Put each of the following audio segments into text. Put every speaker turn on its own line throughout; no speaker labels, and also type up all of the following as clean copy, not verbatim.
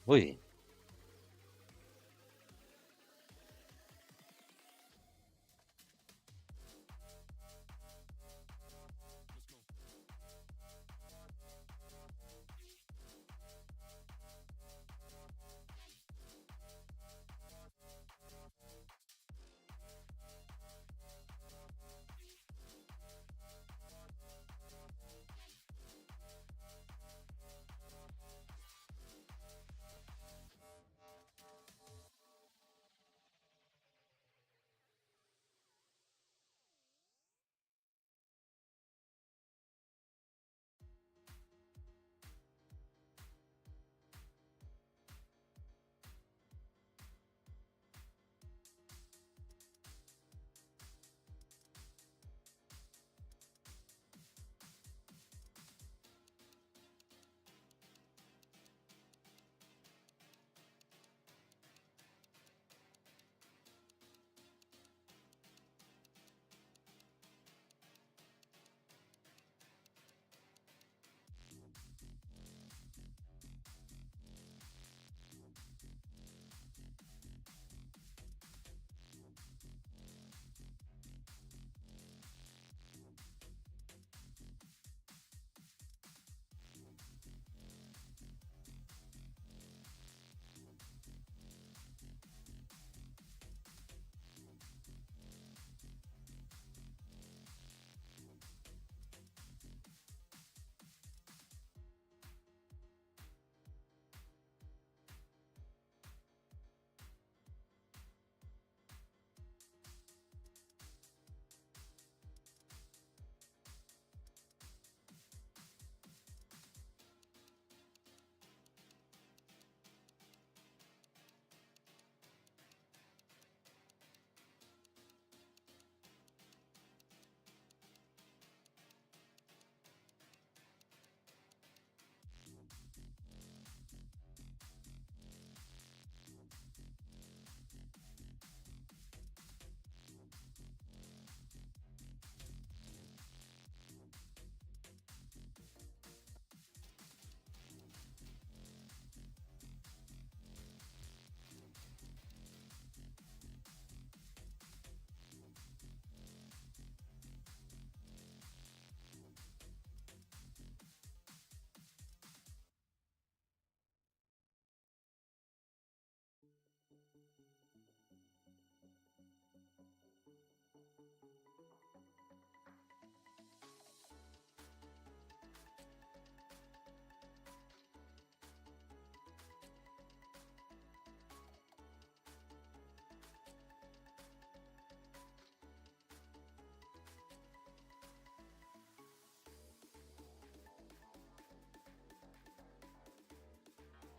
Oi.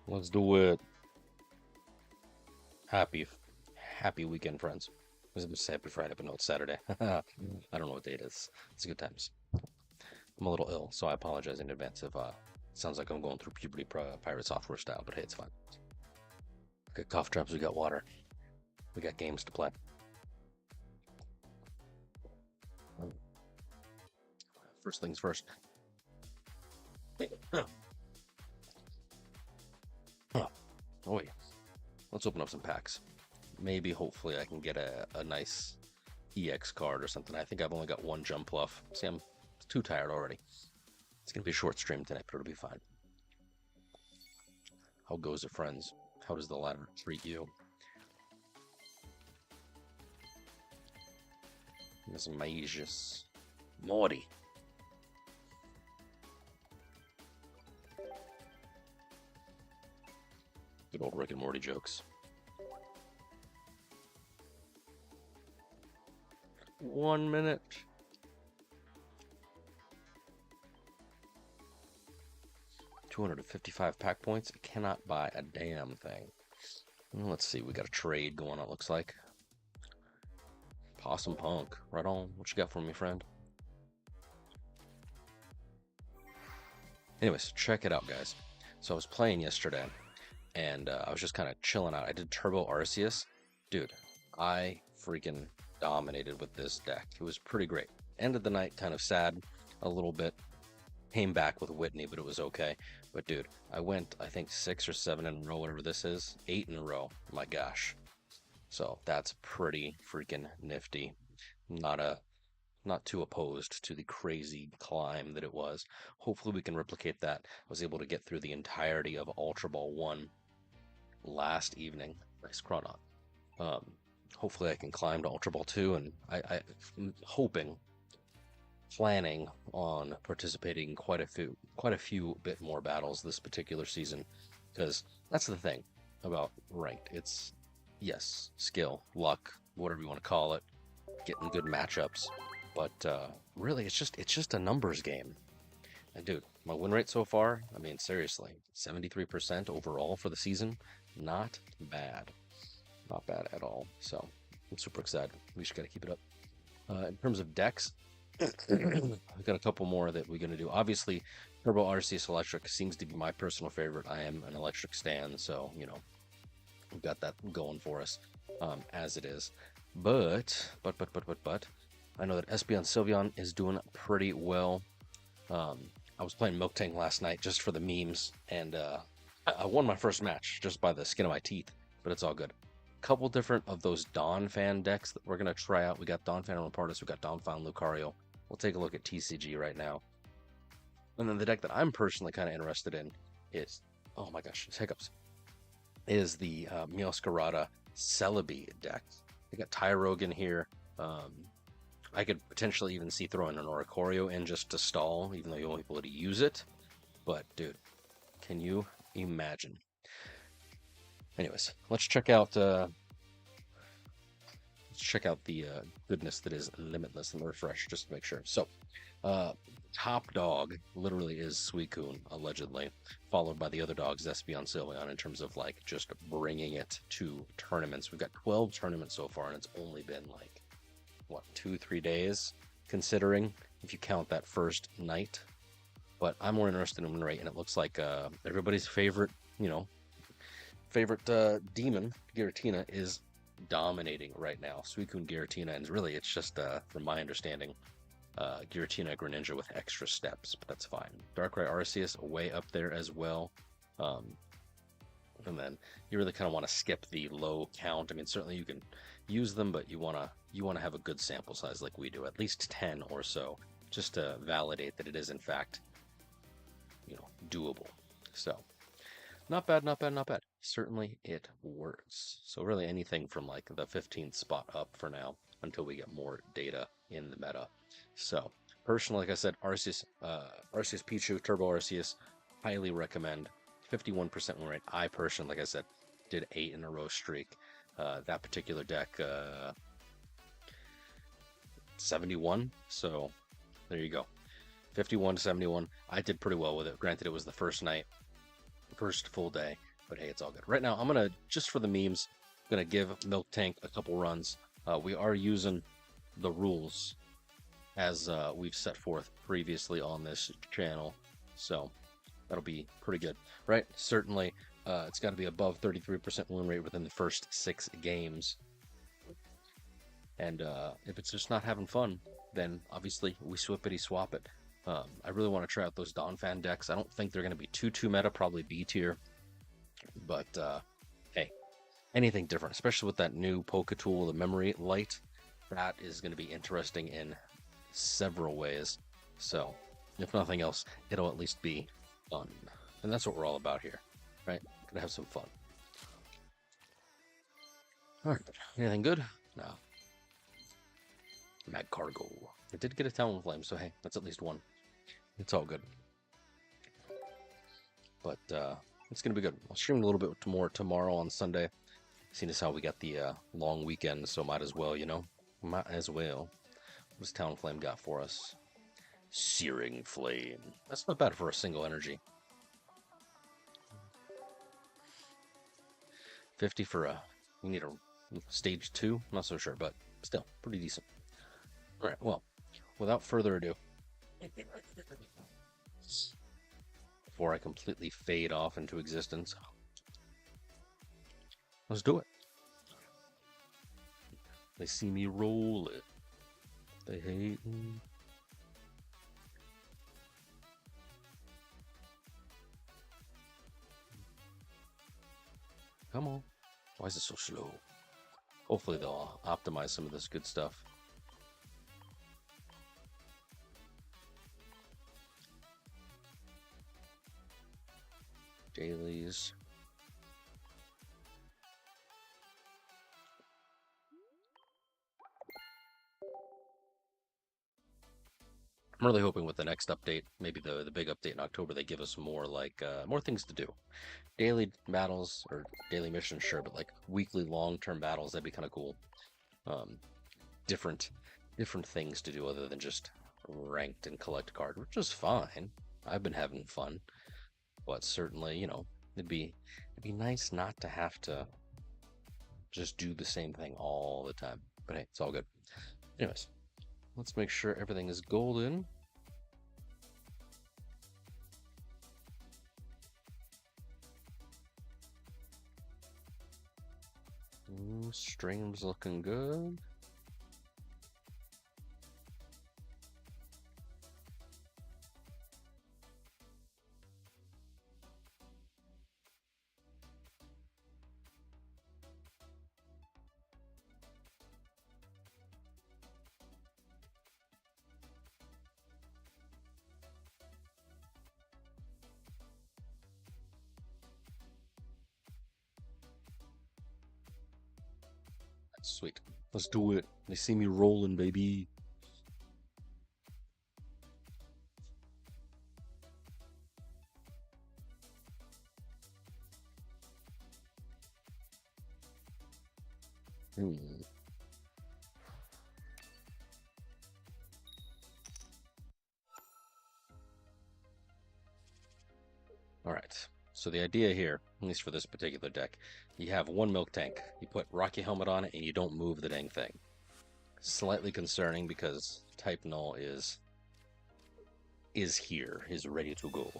Let's do it. Happy weekend, friends. I was going to say happy Friday, but no, it's Saturday. I don't know what day it is. It's good times. I'm a little ill, so I apologize in advance if it sounds like I'm going through puberty pirate software style, but hey, it's fine. We got cough drops, we got water, we got games to play. First things first. Oh wait, let's open up some packs. Maybe, hopefully, I can get a nice EX card or something. I think I've only got one jump fluff. See, I'm too tired already. It's gonna be a short stream tonight, but it'll be fine. How goes it, friends? How does the ladder treat you? Miss Magus. Morty. Good old Rick and Morty jokes. 1 minute. $255 pack points. I cannot buy a damn thing. Let's see. We got a trade going on, it looks like. Possum Punk. Right on. What you got for me, friend? Anyways, check it out, guys. So I was playing yesterday, and I was just kind of chilling out. I did Turbo Arceus. Dude, I freaking dominated with this deck. It was pretty great. End of the night, kind of sad a little bit. Came back with Whitney, but it was okay. But dude, I went, I think 6 or 7 in a row, whatever this is, 8 in a row. My gosh. So that's pretty freaking nifty. Not a not too opposed to the crazy climb that it was. Hopefully we can replicate that. I was able to get through the entirety of Ultra Ball 1 last evening. Nice chronon. Um, Hopefully I can climb to Ultra Ball 2, and I'm hoping, planning on participating in quite a few bit more battles this particular season, because that's the thing about ranked. It's, yes, skill, luck, whatever you want to call it, getting good matchups, but really it's just a numbers game. And dude, my win rate so far, I mean, seriously, 73% overall for the season, not bad. Not bad at all. So I'm super excited. We just got to keep it up. In terms of decks, I've got a couple more that we're going to do. Obviously, Turbo Arceus Electric seems to be my personal favorite. I am an Electric stan, so, you know, we've got that going for us, as it is. But, I know that Espeon Sylveon is doing pretty well. I was playing Miltank last night just for the memes, and I won my first match just by the skin of my teeth, but it's all good. Couple different of those Donphan decks that we're going to try out. We got Donphan Rampardos, we got Donphan Lucario. We'll take a look at TCG right now. And then the deck that I'm personally kind of interested in is, oh my gosh, hiccups, is the Meowscarada Celebi deck. We got Tyrogue here. I could potentially even see throwing an Oricorio in just to stall, even though you won't be able to use it. But dude, can you imagine? Anyways, let's check out the goodness that is Limitless and refresh just to make sure. So, top dog literally is Suicune, allegedly, followed by the other dogs, Espeon, Sylveon, in terms of like just bringing it to tournaments. We've got 12 tournaments so far, and it's only been like, what, 2-3 days, considering if you count that first night. But I'm more interested in win rate, and it looks like everybody's favorite, favorite demon, Giratina, is dominating right now. Suicune, Giratina, and really it's just, from my understanding, Giratina, Greninja with extra steps, but that's fine. Darkrai, Arceus way up there as well. And then you really kind of want to skip the low count. I mean, certainly you can use them, but you want to have a good sample size like we do, at least 10 or so, just to validate that it is in fact, doable. So not bad, not bad, not bad. Certainly it works. So really anything from like the 15th spot up for now until we get more data in the meta. So personally, like I said, Arceus Pichu, Turbo Arceus, highly recommend. 51% win rate. I personally, like I said, did 8 in a row streak. That particular deck, 71. So there you go. 51 to 71. I did pretty well with it. Granted, it was the first night, first full day, but hey, it's all good. Right now, I'm gonna, just for the memes, gonna give Miltank a couple runs. We are using the rules as we've set forth previously on this channel, so that'll be pretty good, right? Certainly, it's got to be above 33% win rate within the first 6 games. And if it's just not having fun, then obviously we swippity swap it. I really want to try out those Donphan decks. I don't think they're going to be too meta, probably B tier. But hey, anything different, especially with that new Poke tool, the Memory Light, that is going to be interesting in several ways. So if nothing else, it'll at least be fun. And that's what we're all about here, right? Gonna have some fun. All right, anything good? No. Mad Cargo. I did get a Talonflame, so hey, that's at least one. It's all good. But it's gonna be good. I'll stream a little bit more tomorrow on Sunday, seeing as how we got the long weekend, so might as well, might as well. What does Talonflame got for us? Searing Flame. That's not bad for a single energy. 50 for we need a stage 2. I'm not so sure, but still pretty decent. All right, well, without further ado, before I completely fade off into existence, let's do it. They see me roll it. They hate me. Come on. Why is it so slow? Hopefully they'll optimize some of this good stuff. Dailies. I'm really hoping with the next update, maybe the big update in October, they give us more like more things to do. Daily battles or daily missions, sure, but like weekly long-term battles, that'd be kind of cool. Um, different things to do other than just ranked and collect card, which is fine. I've been having fun, but certainly, you know, it'd be nice not to have to just do the same thing all the time. But hey, it's all good. Anyways, let's make sure everything is golden. Ooh, stream's looking good. Sweet. Let's do it. They see me rolling, baby. Hmm. All right. So the idea here, at least for this particular deck, you have one Miltank. You put Rocky Helmet on it, and you don't move the dang thing. Slightly concerning because Type Null is here, is ready to go.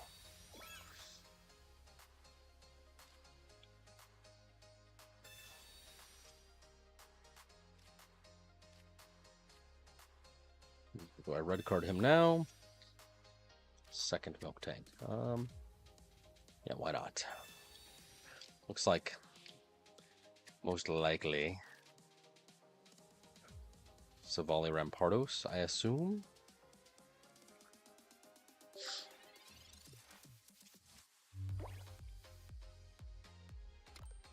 Do I red card him now? Second Miltank. Yeah, why not? Looks like most likely Savali Rampardos, I assume.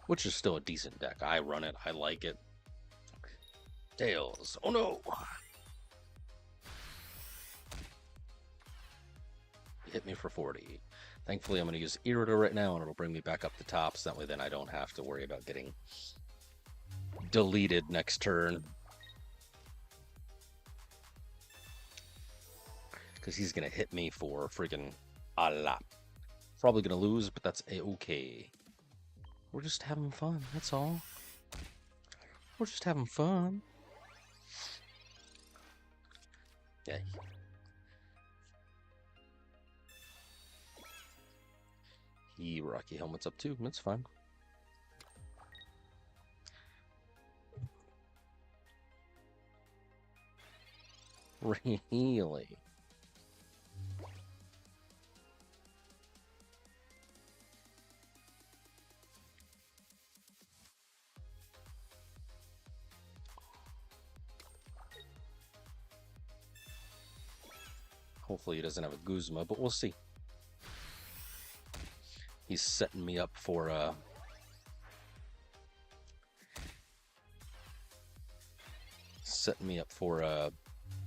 Which is still a decent deck. I run it. I like it. Tails. Oh no! Hit me for 40. Thankfully, I'm going to use Irida right now, and it'll bring me back up the top, so that way then I don't have to worry about getting deleted next turn. Because he's going to hit me for freaking a lot. Probably going to lose, but that's a-okay. We're just having fun, that's all. We're just having fun. Yeah. Rocky Helmet's up too, that's fine. Really? Hopefully he doesn't have a Guzma, but we'll see. He's setting me up for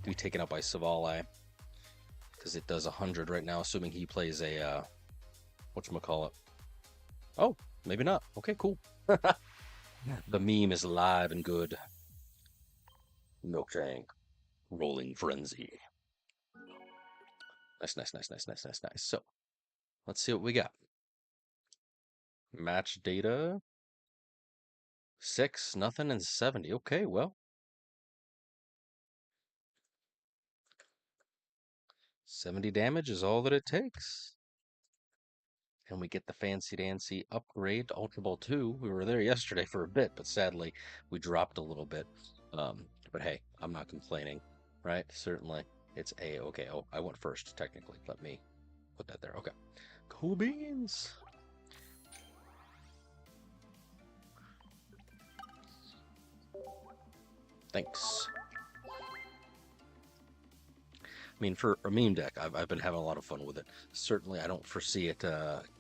to be taken out by Savali, because it does 100 right now, assuming he plays a whatchamacallit. Oh, maybe not. Okay, cool. The meme is live and good. Miltank, Rolling Frenzy. Nice, nice, nice, nice, nice, nice, nice. So, let's see what we got. Match data. 6, nothing, and 70. Okay, well. 70 damage is all that it takes. And we get the fancy dancy upgrade to Ultra Ball 2. We were there yesterday for a bit, but sadly we dropped a little bit. But hey, I'm not complaining, right? Certainly it's a-okay. Oh, I went first, technically. Let me put that there. Okay. Cool beans. Thanks. I mean, for a meme deck, I've been having a lot of fun with it. Certainly, I don't foresee it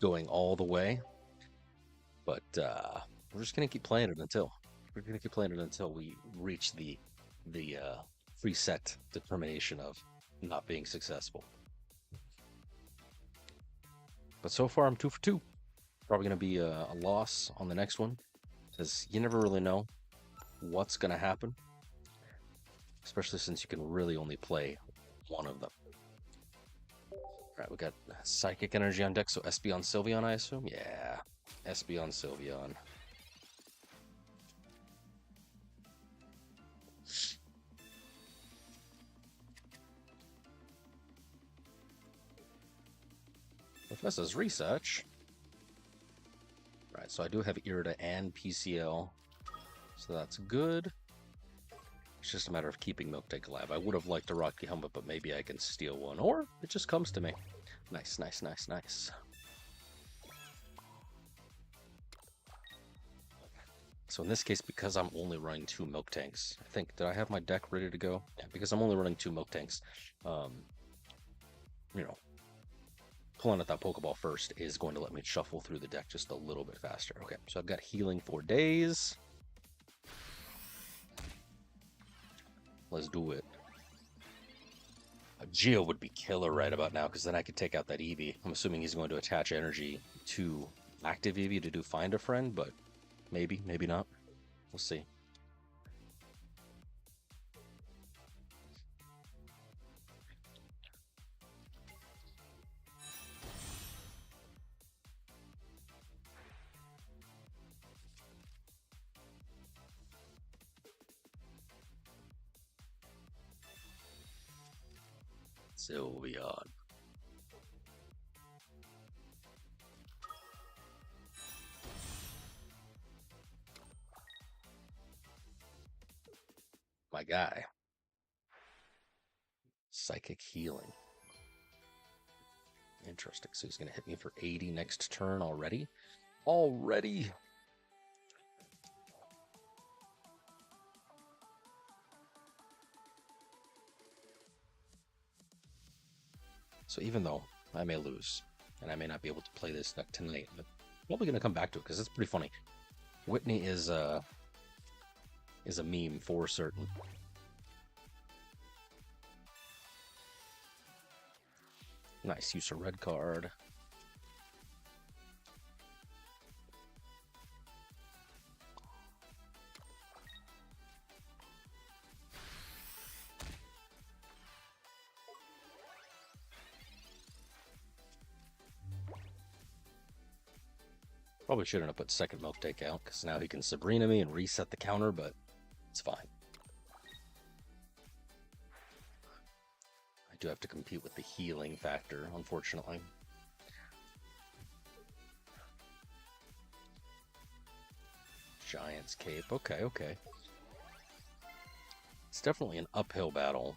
going all the way, but we're just gonna keep playing it until we reach the preset determination of not being successful. But so far, I'm 2 for 2. Probably gonna be a loss on the next one, because you never really know what's gonna happen, especially since you can really only play one of them. Alright, we got Psychic Energy on deck, so Espeon Sylveon, I assume? Yeah, Espeon Sylveon. Professor's Research. Right, so I do have Irida and PCL, so that's good. It's just a matter of keeping Miltank alive. I would have liked a Rocky Helmet, but maybe I can steal one, or it just comes to me. Nice, nice, nice, nice. So in this case, because I'm only running 2 Miltanks, I think, did I have my deck ready to go? Yeah, because I'm only running 2 Miltanks, you know, pulling out that Pokeball first is going to let me shuffle through the deck just a little bit faster. Okay, so I've got healing for days. Let's do it. A Geo would be killer right about now, because then I could take out that Eevee. I'm assuming he's going to attach energy to active Eevee to do Find a Friend, but maybe, maybe not. We'll see. Sylveon. My guy. Psychic Healing. Interesting. So he's going to hit me for 80 next turn already? Already? So even though I may lose, and I may not be able to play this deck tonight, but I'm probably going to come back to it because it's pretty funny. Whitney is a meme for certain. Nice use of red card. Probably shouldn't have put second Miltank out, because now he can Sabrina me and reset the counter, but it's fine. I do have to compete with the healing factor, unfortunately. Giant's Cape. Okay, okay. It's definitely an uphill battle,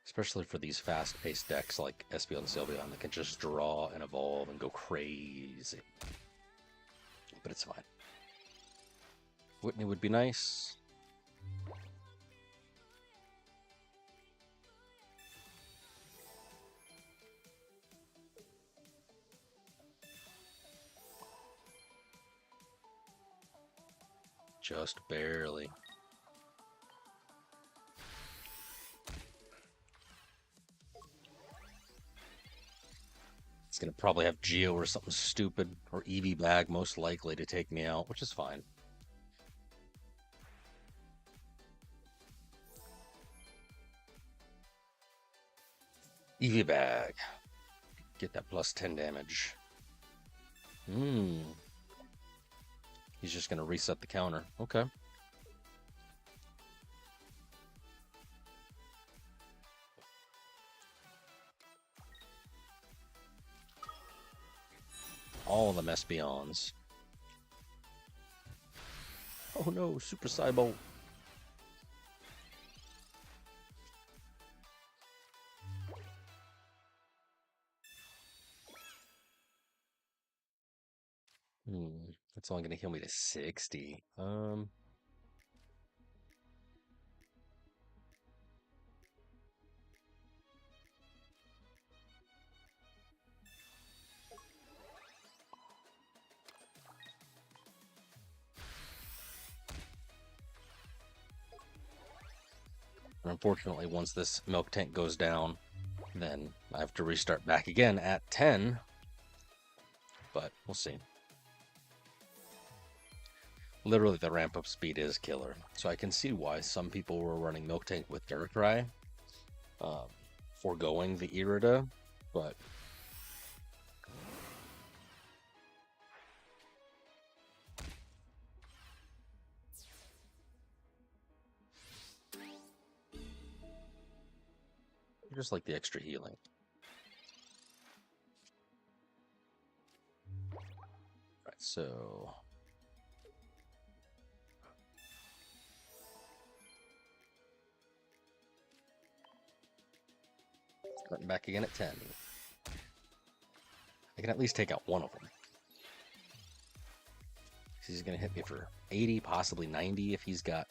especially for these fast-paced decks like Espeon and Sylveon that can just draw and evolve and go crazy. But it's fine. Whitney would be nice. Just barely. It's going to probably have Geo or something stupid, or Eevee Bag most likely to take me out, which is fine. Eevee Bag. Get that plus 10 damage. He's just going to reset the counter. Okay. All of them Espeons. Oh no, Super Cybo. That's only going to heal me to 60. And unfortunately, once this milk tank goes down, then I have to restart back again at 10. But we'll see. Literally, the ramp up speed is killer. So I can see why some people were running milk tank with Darkrai, foregoing the Irida, but just like the extra healing. Right, so starting back again at 10. I can at least take out one of them. He's going to hit me for 80, possibly 90 if he's got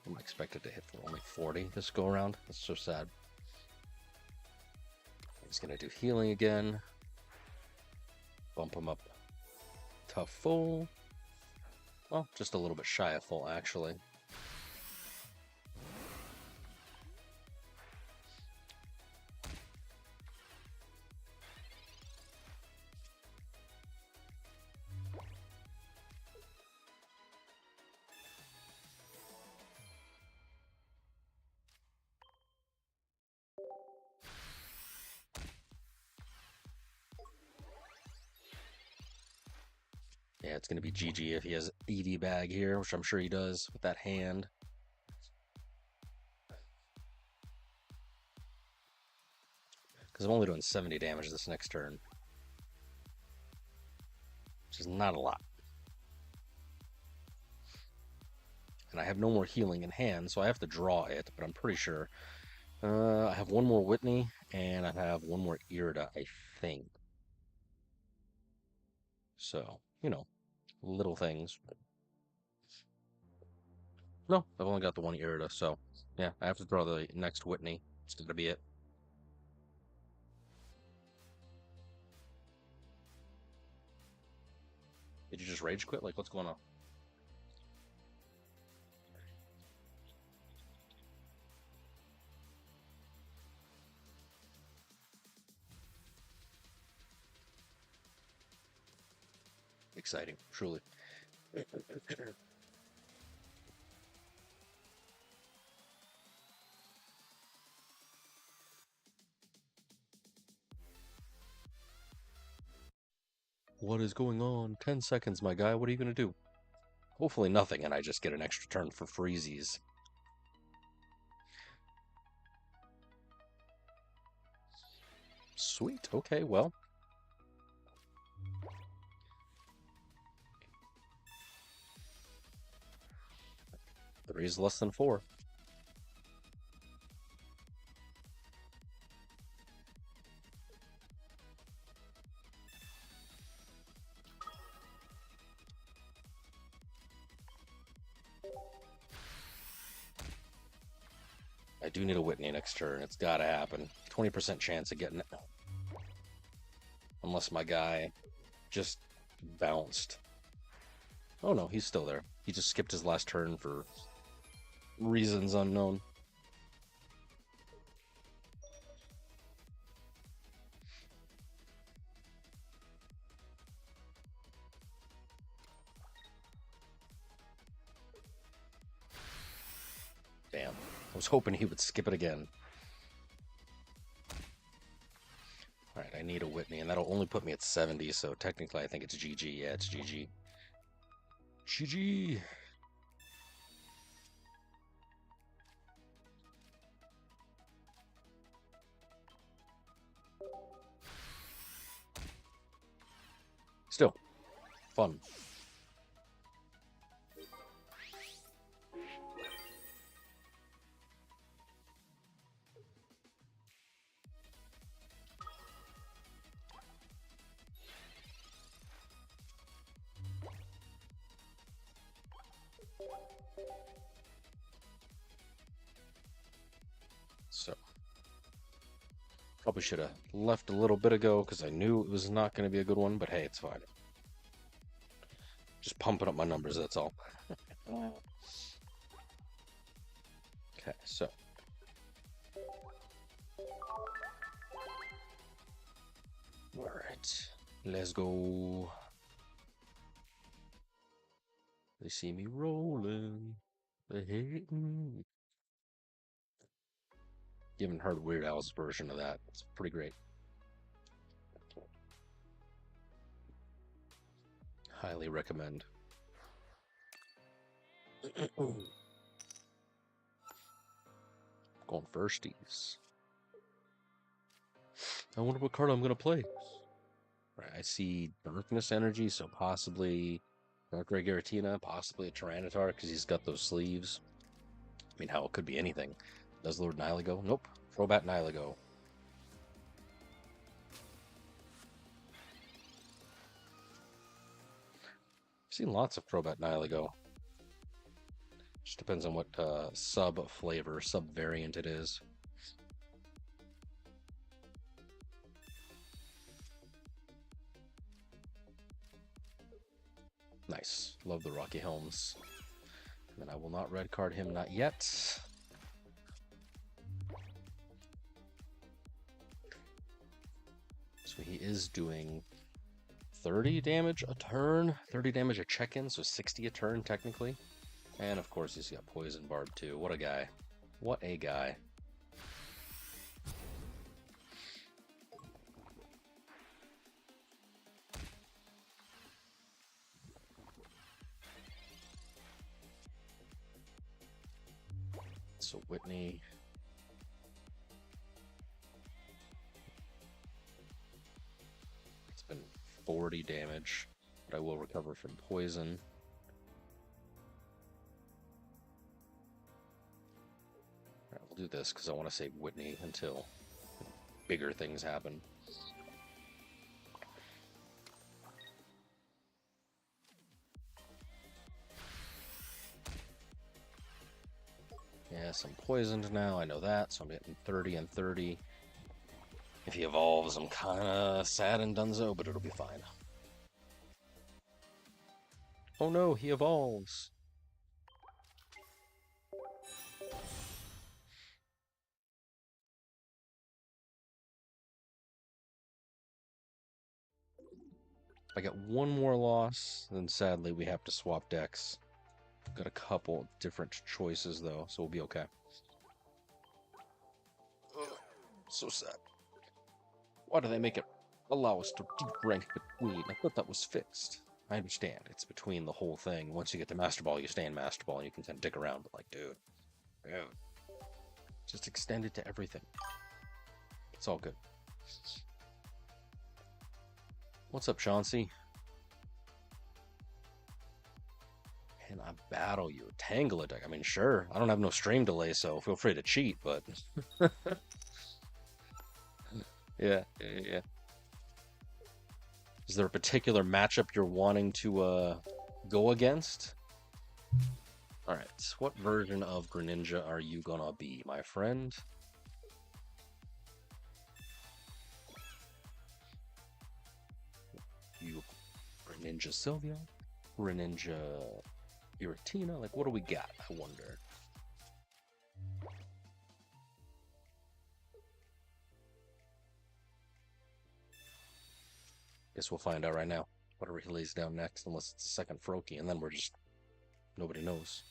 I'm expected to hit for only 40 this go around. That's so sad. He's going to do healing again. Bump him up to full. Well, just a little bit shy of full, actually. Yeah, it's going to be GG if he has ED bag here, which I'm sure he does with that hand. Because I'm only doing 70 damage this next turn, which is not a lot. And I have no more healing in hand, so I have to draw it, but I'm pretty sure. I have one more Whitney, and I have one more Irida, I think. So, you know, little things. No, I've only got the one Irida, so yeah, I have to draw the next Whitney. It's gonna be it. Did you just rage quit? Like, what's going on? Exciting, truly. What is going on? 10 seconds, my guy. What are you going to do? Hopefully nothing, and I just get an extra turn for freezies. Sweet. Okay, well. 3 is less than 4. I do need a Whitney next turn. It's gotta happen. 20% chance of getting it. Unless my guy just bounced. Oh no, he's still there. He just skipped his last turn for reasons unknown. Damn. I was hoping he would skip it again. Alright, I need a Whitney, and that'll only put me at 70, so technically I think it's GG. Yeah, it's GG. GG! Still, fun. So, Probably should have left a little bit ago because I knew it was not going to be a good one, but hey, it's fine. Just pumping up my numbers, that's all. Okay, so. Alright, let's go. They see me rolling. They hate me. You haven't heard Weird Al's version of that. It's pretty great. Highly recommend. Going firsties. I wonder what card I'm going to play. Right, I see Darkness Energy, so possibly Dark Ray Giratina, possibly a Tyranitar, because he's got those sleeves. I mean, hell, it could be anything. Does Lord Nylago? Nope. Throwback Nylago. I've seen lots of Throwback Nylago. Just depends on what sub-flavor, sub-variant it is. Nice. Love the Rocky Helms. And then I will not red card him, not yet. So he is doing 30 damage a turn, 30 damage a check-in, so 60 a turn technically. And of course he's got Poison Barb too. What a guy. What a guy. So Whitney. It's been 40 damage, but I will recover from poison. Alright, we'll do this because I want to save Whitney until bigger things happen. Yes, I'm poisoned now, I know that, so I'm getting 30 and 30. If he evolves, I'm kinda sad and donezo, but it'll be fine. Oh no, he evolves! If I get one more loss, then sadly we have to swap decks. Got a couple different choices though, so we'll be okay. Ugh, so sad. Why do they make it allow us to rank between? I thought that was fixed. I understand, it's between the whole thing. Once you get to Master Ball, you stay in Master Ball and you can kind of dick around, but like, dude. Just extend it to everything. It's all good. What's up, Chauncey? Can I battle you? Tangle it. I mean, sure. I don't have no stream delay, so feel free to cheat, but... yeah. Is there a particular matchup you're wanting to go against? Alright, what version of Greninja are you gonna be, my friend? You Greninja Sylvia? Greninja Giratina? Like, what do we got, I wonder? Guess we'll find out right now. Whatever he lays down next, unless it's a second Froakie, and then we're just... nobody knows.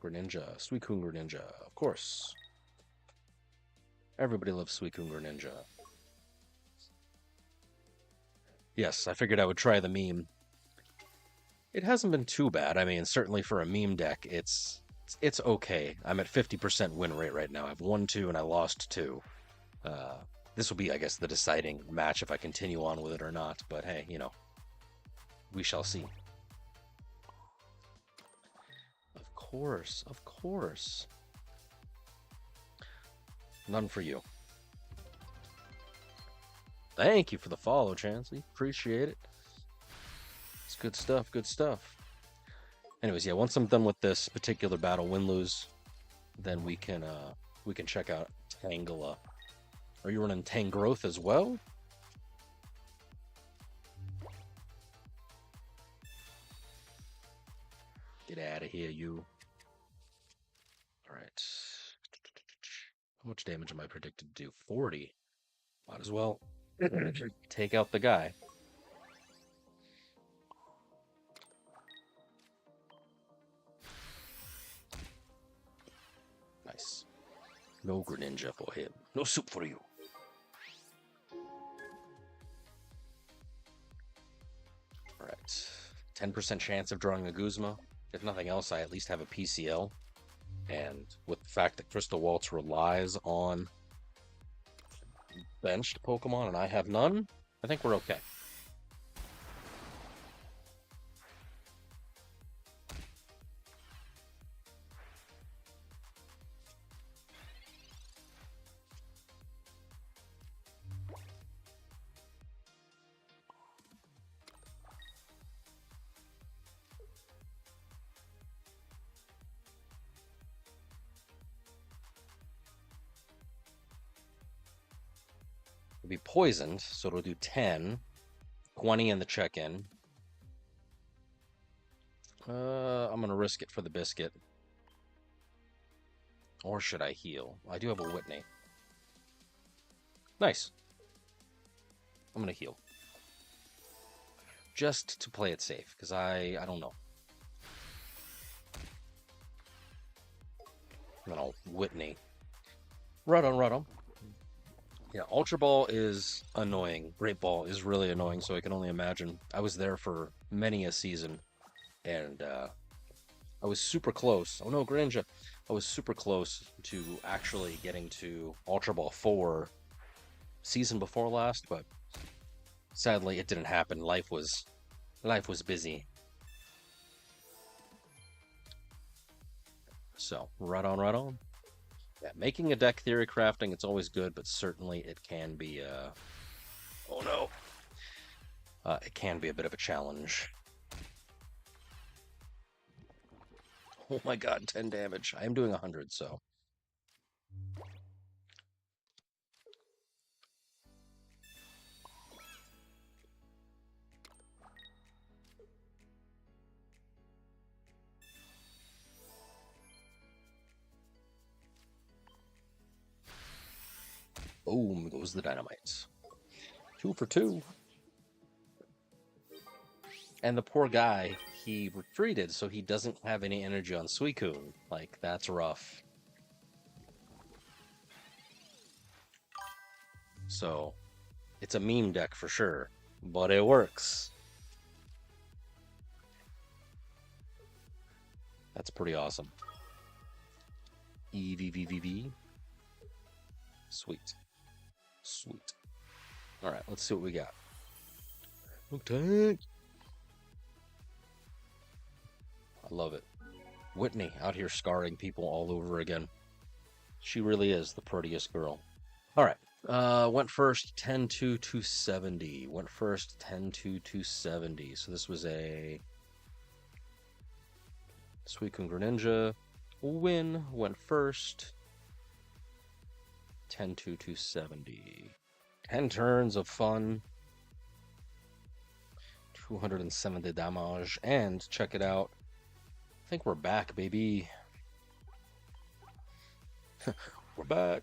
Greninja. Suicune Greninja. Of course. Everybody loves Suicune Greninja. Yes, I figured I would try the meme. It hasn't been too bad. I mean, certainly for a meme deck, it's okay. I'm at 50% win rate right now. I've won 2 and I lost 2. This will be, I guess, the deciding match if I continue on with it or not. But hey, you know, we shall see. Of course, of course. None for you. Thank you for the follow, Chansey. Appreciate it. It's good stuff, good stuff. Anyways, yeah, once I'm done with this particular battle, win-lose, then we can check out Tangela. Are you running Tangrowth as well? Get out of here, you. Alright. How much damage am I predicted to do? 40. Might as well take out the guy. Nice. No Greninja for him. No soup for you. Alright. 10% chance of drawing a Guzma. If nothing else, I at least have a PCL. And with the fact that Crystal Waltz relies on benched Pokemon and I have none, I think we're okay. It'll be poisoned, so it'll do 10, 20 in the check-in. I'm gonna risk it for the biscuit. Or should I heal? I do have a Whitney. Nice. I'm gonna heal. Just to play it safe, because I don't know. And then I'll Whitney. Right on. Yeah, Ultra Ball is annoying. Great Ball is really annoying, so I can only imagine. I was there for many a season, and I was super close. Oh no, Greninja. I was super close to actually getting to Ultra Ball 4 season before last, but sadly it didn't happen. Life was busy. So, right on. Yeah, making a deck theory crafting, it's always good, but certainly it can be, oh no. It can be a bit of a challenge. Oh my god, 10 damage. I am doing 100, so. Boom goes the dynamites. 2 for 2. And the poor guy, he retreated, so he doesn't have any energy on Suicune. Like, that's rough. So, it's a meme deck for sure, but it works. That's pretty awesome. EVVVV. Sweet. Alright, let's see what we got. Miltank. I love it. Whitney out here scarring people all over again. She really is the prettiest girl. Alright. Went first 10-2-270. Went first 10-2-270. So this was a Suicune Greninja win. Went first 10-2-270. 10 turns of fun. 270 damage. And check it out. I think we're back, baby. We're back.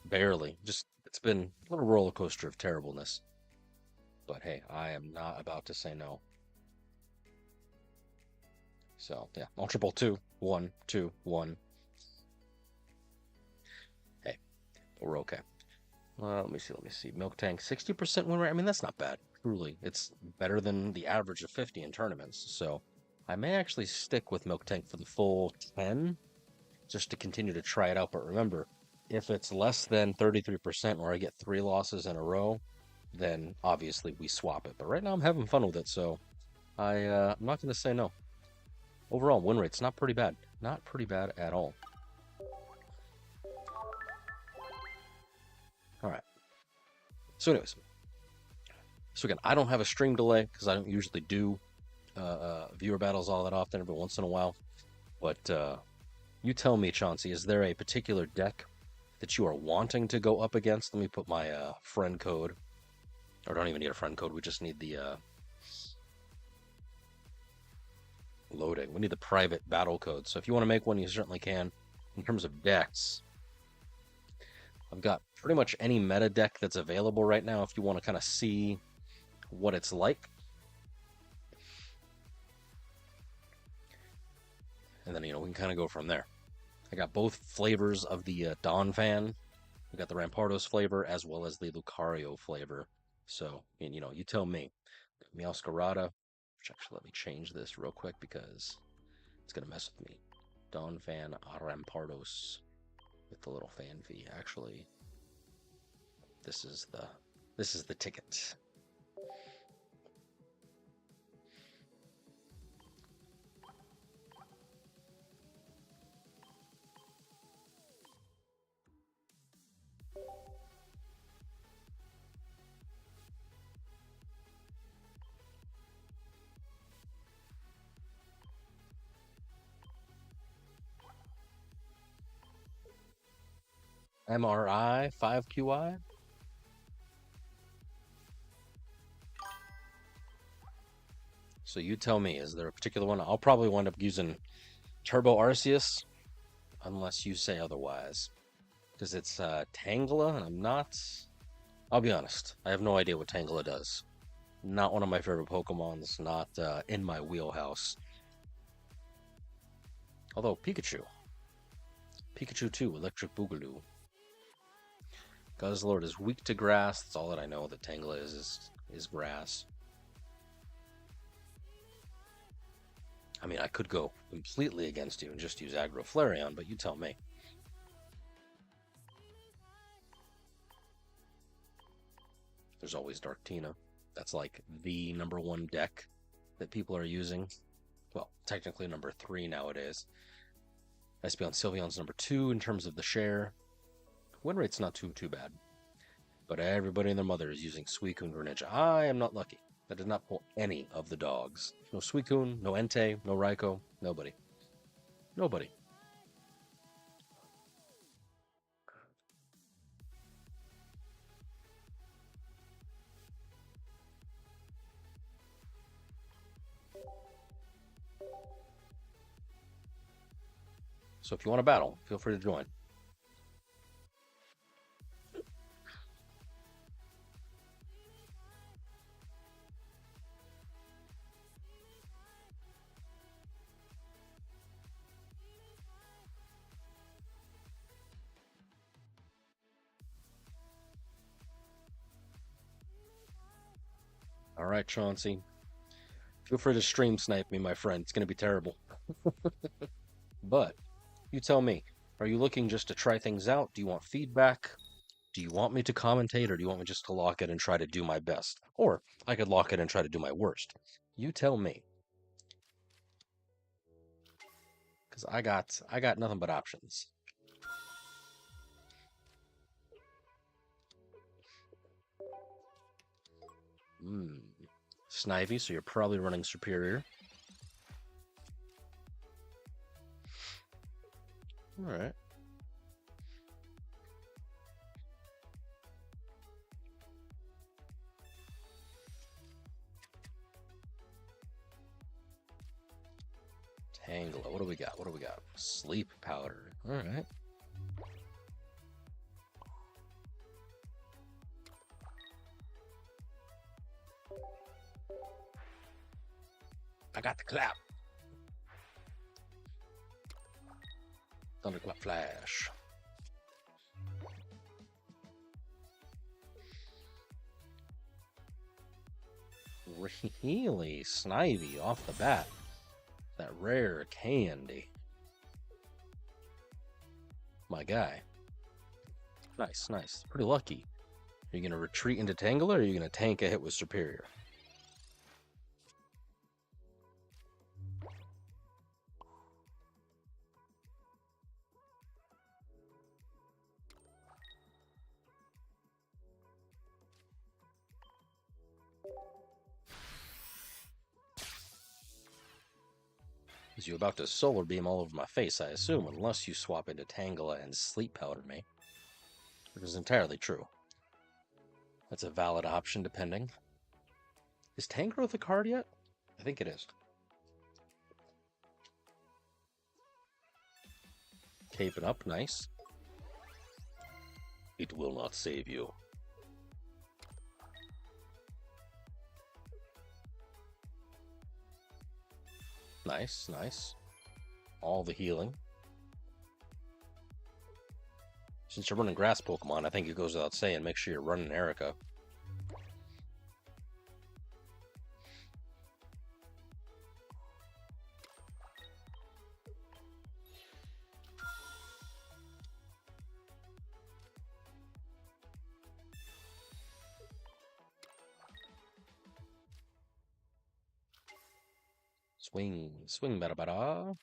Barely. Just, it's been a little roller coaster of terribleness. But hey, I am not about to say no. So, yeah. Ultra Ball 2. 1, 2, 1. Hey, but we're okay. Let me see. Miltank, 60% win rate. I mean, that's not bad. Truly. It's better than the average of 50 in tournaments. So, I may actually stick with Miltank for the full 10, just to continue to try it out. But remember, if it's less than 33% or I get 3 losses in a row, then obviously we swap it. But right now I'm having fun with it, so I'm not going to say no. Overall, win rate's not pretty bad. Not pretty bad at all. Alright. So anyways. So again, I don't have a stream delay because I don't usually do. viewer battles all that often, every once in a while. But you tell me, Chauncey, is there a particular deck that you are wanting to go up against? Let me put my friend code. Or don't even need a friend code. We just need the loading. We need the private battle code. So if you want to make one, you certainly can. In terms of decks, I've got pretty much any meta deck that's available right now if you want to kind of see what it's like. And then, we can kind of go from there. I got both flavors of the Donphan. We got the Rampardos flavor as well as the Lucario flavor. So, you tell me. Meowscarada, which actually let me change this real quick because it's going to mess with me. Donphan Rampardos with the little fan fee. Actually, this is the ticket. MRI 5QI. So you tell me, is there a particular one? I'll probably wind up using Turbo Arceus, unless you say otherwise. Because it's Tangela, and I'm not... I'll be honest, I have no idea what Tangela does. Not one of my favorite Pokemons, not in my wheelhouse. Although, Pikachu. Pikachu 2, Electric Boogaloo. Guzzlord is weak to grass. That's all that I know that Tangela is grass. I mean, I could go completely against you and just use Aggro Flareon, but you tell me. There's always Dark Tina. That's like the #1 deck that people are using. Well, technically #3 nowadays. Espeon Sylveon's #2 in terms of the share. Win rate's not too bad. But everybody and their mother is using Suicune Greninja. I am not lucky. I did not pull any of the dogs. No Suicune, no Entei, no Raikou, nobody. Nobody. So if you want to battle, feel free to join. All right, Chauncey. Feel free to stream snipe me, my friend. It's going to be terrible. But you tell me, are you looking just to try things out? Do you want feedback? Do you want me to commentate, or do you want me just to lock it and try to do my best? Or I could lock it and try to do my worst. You tell me. Because I got nothing but options. Snivy, so you're probably running Superior. Alright. Tangela, what do we got? What do we got? Sleep Powder. Alright. I got the clap. Thunderclap Flash. Really Snivy off the bat. That rare candy. My guy. Nice, nice. Pretty lucky. Are you going to retreat into Tangela, or are you going to tank a hit with Superior? Is you about to solar beam all over my face, I assume, unless you swap into Tangela and sleep powder me. Which is entirely true. That's a valid option, depending. Is Tangrowth a card yet? I think it is. Caping up, nice. It will not save you. Nice, nice. All the healing. Since you're running grass Pokemon, I think it goes without saying, make sure you're running Erica. Swing, swing, bada bada.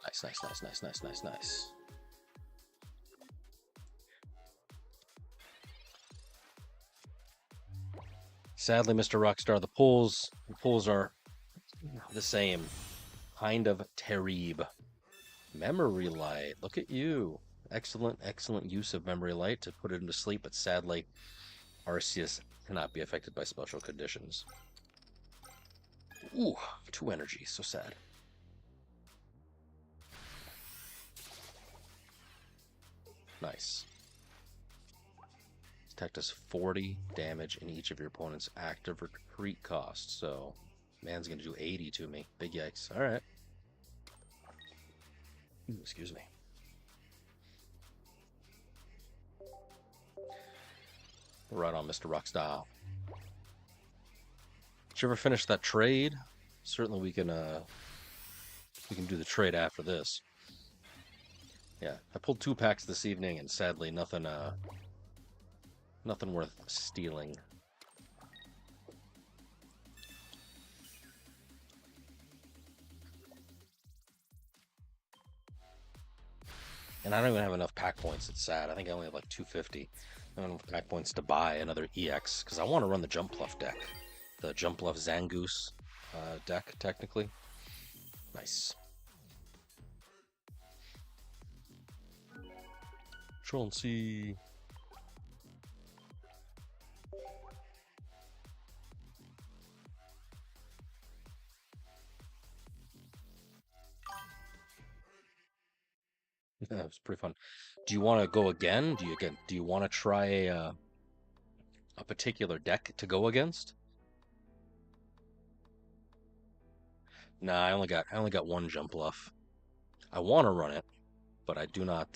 Nice, nice, nice, nice, nice, nice, nice. Sadly, Mr. Rockstar, the pulls are the same. Kind of Terib. Memory Light. Look at you. Excellent, excellent use of Memory Light to put it into sleep, but sadly, Arceus cannot be affected by special conditions. Ooh, 2 energy. So sad. Nice. Attack does 40 damage in each of your opponent's active retreat costs, so man's gonna do 80 to me. Big yikes. Alright. Excuse me. Right on, Mr. Rockstar. Did you ever finish that trade? Certainly we can do the trade after this. Yeah, I pulled 2 packs this evening, and sadly nothing worth stealing. And I don't even have enough pack points. It's sad. I think I only have like 250. I don't have enough pack points to buy another EX because I want to run the Jumpluff deck, the Jumpluff Zangoose deck, technically. Nice. Chauncey. Yeah, it was pretty fun. Do you want to go again? Do you want to try a particular deck to go against? Nah, I only got 1 Jumpluff. I want to run it, but I do not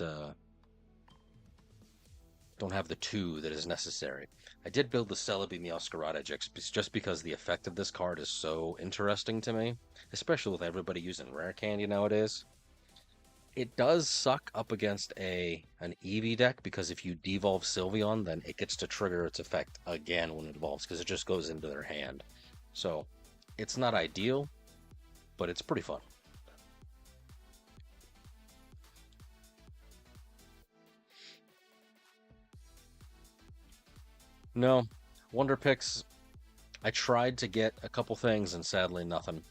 don't have the 2 that is necessary. I did build the Celebi Meowscarada just because the effect of this card is so interesting to me, especially with everybody using rare candy nowadays. It does suck up against an Eevee deck because if you devolve Sylveon, then it gets to trigger its effect again when it evolves because it just goes into their hand. So it's not ideal, but it's pretty fun. No, Wonder Picks, I tried to get a couple things and sadly nothing.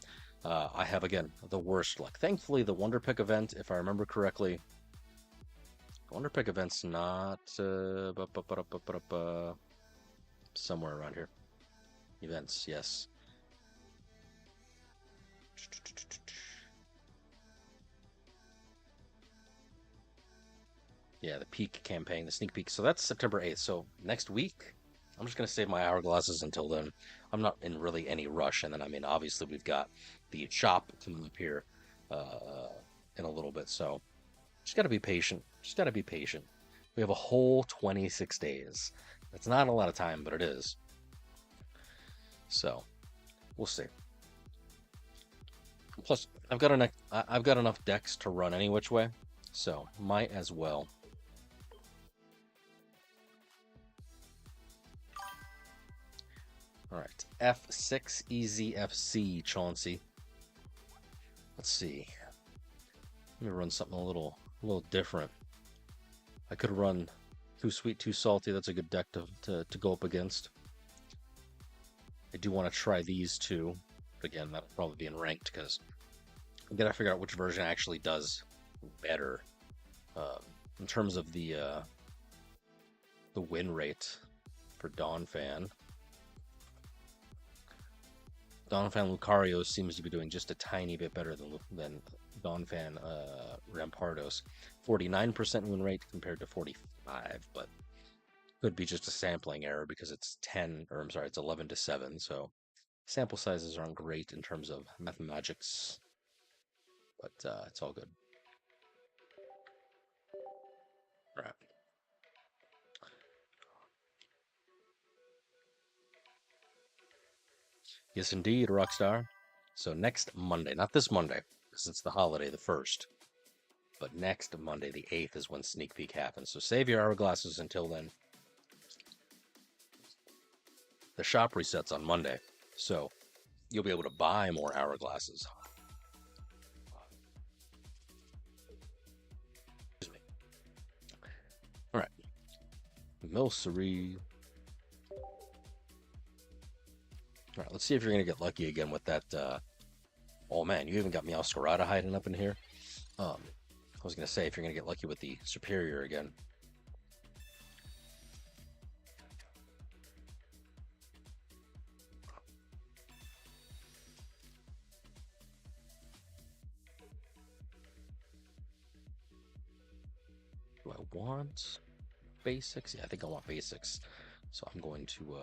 I have, again, the worst luck. Thankfully, the Wonder Pick event, if I remember correctly, Wonder Pick event's not somewhere around here. Events, yes. Yeah, the peak campaign, the sneak peek. So that's September 8th. So next week, I'm just going to save my hourglasses until then. I'm not in really any rush. And then, I mean, obviously, we've got the shop coming up here in a little bit. So just got to be patient. Just got to be patient. We have a whole 26 days. That's not a lot of time, but it is. So we'll see. Plus, I've got enough decks to run any which way, so might as well. All right, F6 EZFC Chauncey. Let's see. Let me run something a little different. I could run Too Sweet, Too Salty. That's a good deck to go up against. I do want to try these two. Again, that'll probably be in ranked because I gotta figure out which version actually does better in terms of the win rate for Donphan. Donphan Lucario seems to be doing just a tiny bit better than Donphan Rampardos. 49% win rate compared to 45, but could be just a sampling error because it's 10, or I'm sorry, it's 11 to 7, so sample sizes aren't great in terms of mathematics, but it's all good. All right. Yes, indeed, Rockstar. So next Monday, not this Monday, because it's the holiday, the 1st, but next Monday, the 8th, is when Sneak Peek happens. So save your hourglasses until then. The shop resets on Monday, so you'll be able to buy more hourglasses. Excuse me. All right. Milcery. All right, let's see if you're going to get lucky again with that. Oh, man, you even got Meowscarada hiding up in here. I was going to say if you're going to get lucky with the Superior again. Do I want basics? Yeah, I think I want basics. So I'm going to,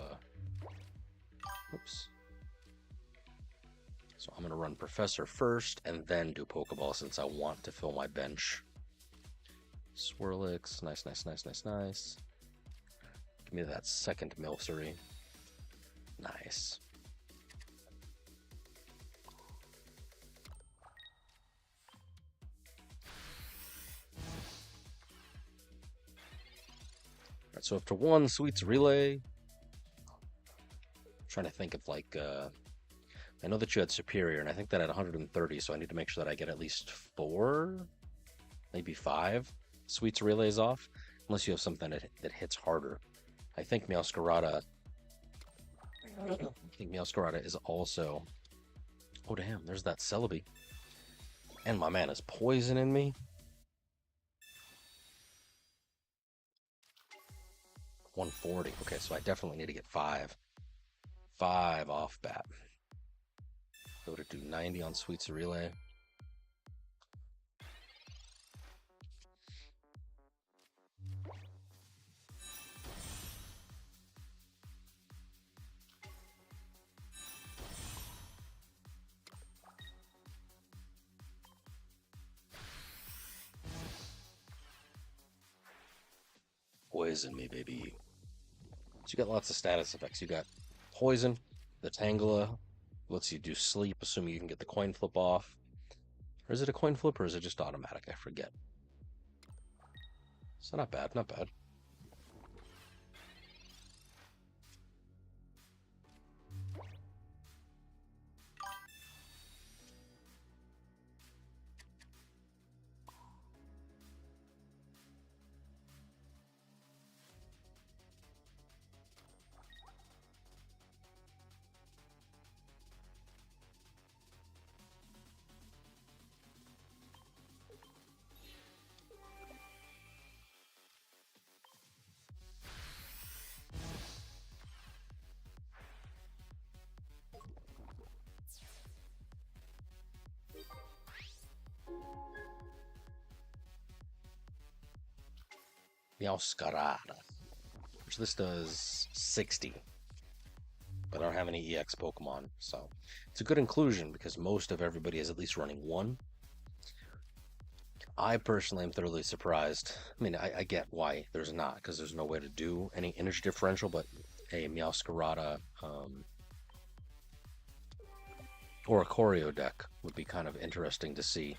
oops. So I'm going to run Professor first and then do Pokeball since I want to fill my bench. Swirlix, nice, nice, nice, nice, nice. Give me that second Milcery. Nice. Alright, so after one Sweets Relay, I'm trying to think of like, I know that you had Superior, and I think that at 130, so I need to make sure that I get at least 4, maybe 5 Sweets Relays off, unless you have something that hits harder. I think Meowscarada is also... Oh, damn, there's that Celebi. And my man is poisoning me. 140. Okay, so I definitely need to get 5. 5 off bat. Go to do 90 on Sweets Relay. Poison me, baby. So you got lots of status effects. You got Poison, the Tangela, lets you do Sleep, assuming you can get the coin flip off. Or is it a coin flip, or is it just automatic? I forget. So not bad, not bad. Meowscarada, which this does 60, but I don't have any EX Pokemon, so it's a good inclusion because most of everybody is at least running 1. I personally am thoroughly surprised. I mean, I get why there's not, because there's no way to do any energy differential, but a Meowscarada or a Choreo deck would be kind of interesting to see.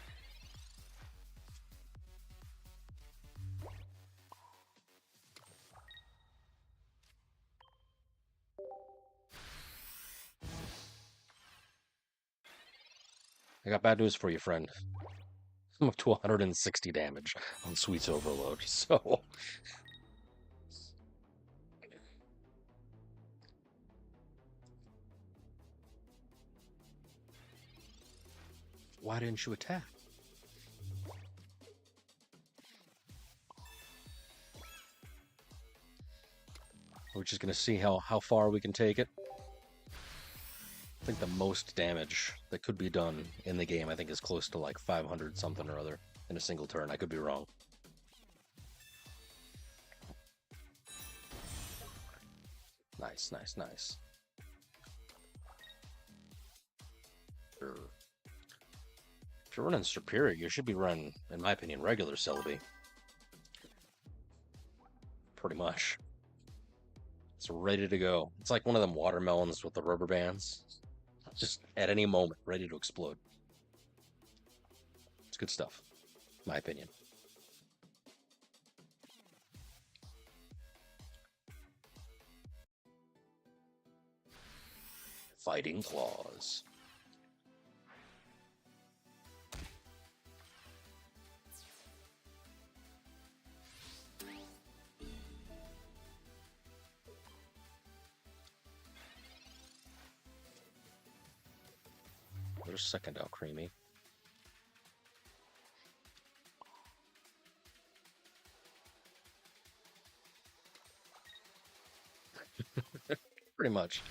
I got bad news for you, friend. I'm up to 160 damage on Sweets Overload, so... Why didn't you attack? We're just gonna see how far we can take it. I think the most damage that could be done in the game, I think, is close to like 500 something or other in a single turn. I could be wrong. Nice, nice, nice. Sure. If you're running Superior, you should be running, in my opinion, regular Celebi. Pretty much. It's ready to go. It's like one of them watermelons with the rubber bands. Just at any moment, ready to explode. It's good stuff, in my opinion. Fighting Claws. There's second out creamy. Pretty much.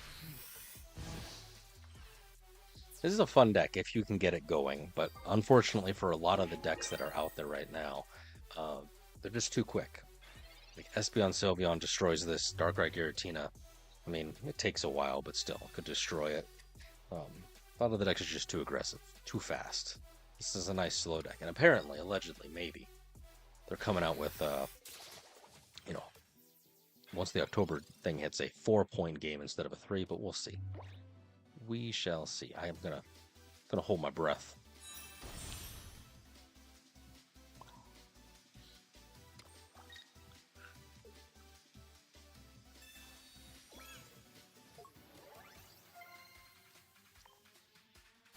This is a fun deck if you can get it going, but unfortunately for a lot of the decks that are out there right now, they're just too quick. Like Espeon Sylveon destroys this, Darkrai Giratina. I mean, it takes a while, but still, could destroy it. A lot of the decks are just too aggressive, too fast. This is a nice slow deck, and apparently, allegedly, maybe, they're coming out with, you know, once the October thing hits, a 4-point game instead of a 3, but we'll see. We shall see. I am gonna hold my breath.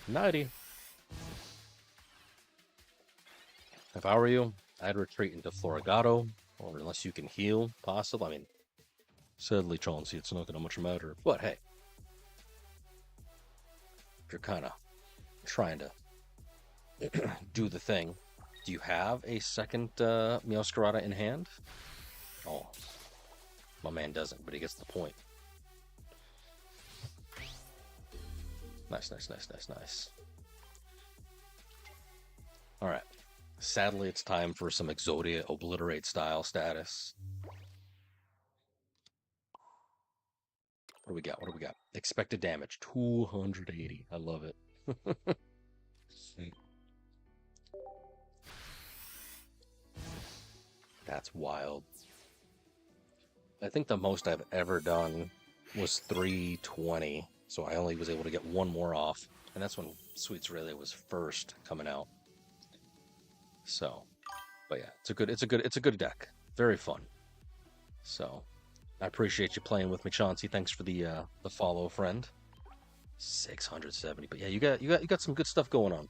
Nighty. If I were you, I'd retreat into Floragato, or unless you can heal, possible. I mean, sadly, Chauncey, it's not gonna much matter. But hey, if you're kind of trying to do the thing, do you have a second Meowscarada in hand? Oh, my man doesn't, but he gets the point. Nice, nice, nice, nice, nice. All right. Sadly, it's time for some Exodia Obliterate style status. What do we got? What do we got? Expected damage, 280. I love it. That's wild. I think the most I've ever done was 320. So I only was able to get one more off, and that's when Sweets Relay was first coming out. So, but yeah, it's a good deck. Very fun. So, I appreciate you playing with me, Chauncey. Thanks for the follow, friend. 670. But yeah, you got some good stuff going on.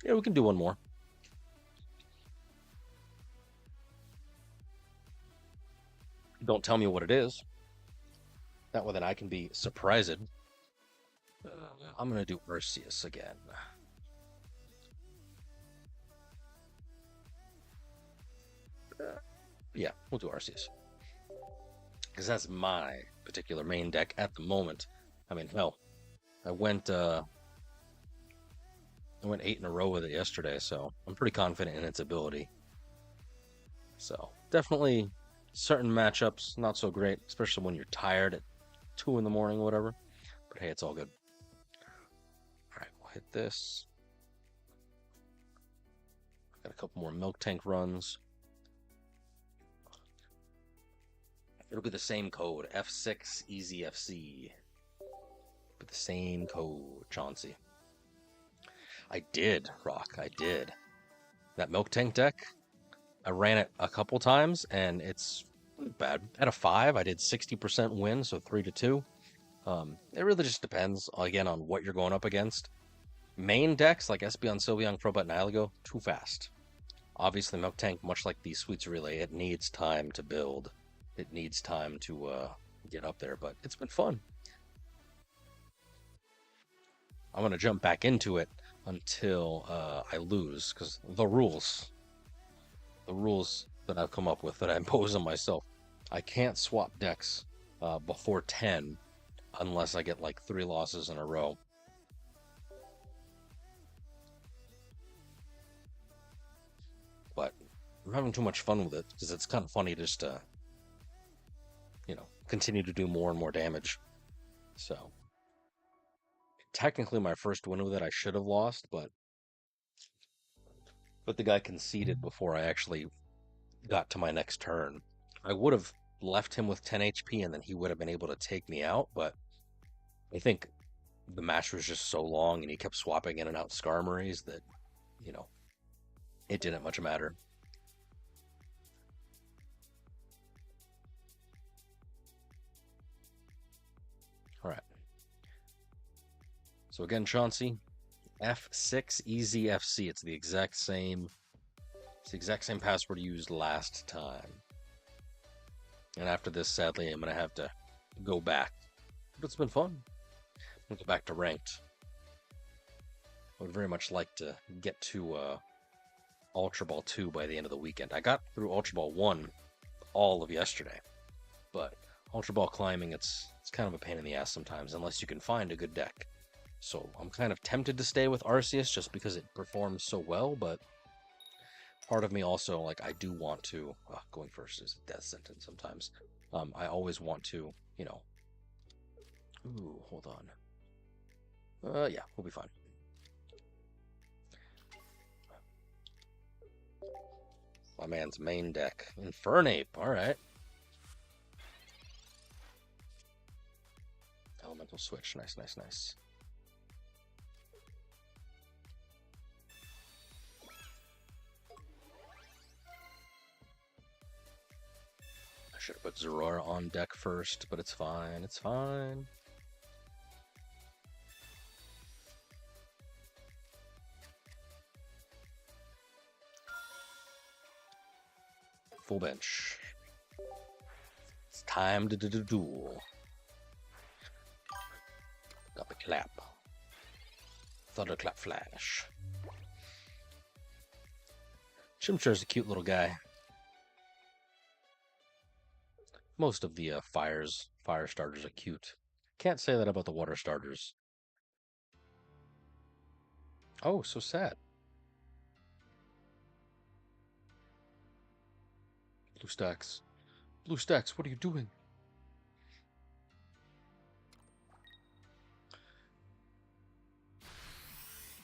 Yeah, we can do one more. Don't tell me what it is. That way then I can be surprised. I'm going to do Arceus again. Yeah, we'll do Arceus. Because that's my particular main deck at the moment. I mean, hell, I went 8 in a row with it yesterday, so I'm pretty confident in its ability. So, definitely certain matchups, not so great, especially when you're tired at 2 in the morning or whatever. But hey, it's all good. Alright, we'll hit this. Got a couple more Miltank runs. It'll be the same code, F6 EasyFC. But the same code, Chauncey. I did, Rock, I did. That Miltank deck, I ran it a couple times, and it's bad. At a 5, I did 60% win, so 3-2. It really just depends, again, on what you're going up against. Main decks like Espeon, Sylveon, Crobat, and Illago, too fast. Obviously, Miltank, much like the Sweets Relay, it needs time to build. It needs time to get up there, but it's been fun. I'm going to jump back into it until I lose, because the rules that I've come up with, that I impose on myself, I can't swap decks before 10 unless I get like 3 losses in a row. But I'm having too much fun with it because it's kind of funny just to, continue to do more and more damage. So technically my first win with it I should have lost, but the guy conceded before I actually got to my next turn. I would have left him with 10 HP and then he would have been able to take me out, but I think the match was just so long and he kept swapping in and out Skarmories that, it didn't much matter. All right. So again, Chauncey, F6 Easy FC. It's the exact same password you used last time. And after this, sadly, I'm gonna have to go back. But it's been fun. I'm gonna go back to ranked. I would very much like to get to Ultra Ball 2 by the end of the weekend. I got through Ultra Ball 1 all of yesterday, but Ultra Ball climbing, it's kind of a pain in the ass sometimes, unless you can find a good deck. So I'm kind of tempted to stay with Arceus just because it performs so well, but part of me also, like, I do want to, going first is a death sentence sometimes. I always want to, ooh, hold on. Yeah, we'll be fine. My man's main deck. Infernape, alright. Elemental switch, nice, nice, nice. I should have put Zorora on deck first, but it's fine, it's fine. Full bench. It's time to do the duel. Got the clap. Thunderclap flash. Chimchar's a cute little guy. Most of the fire starters are cute. Can't say that about the water starters. Oh, so sad. BlueStacks. BlueStacks, what are you doing?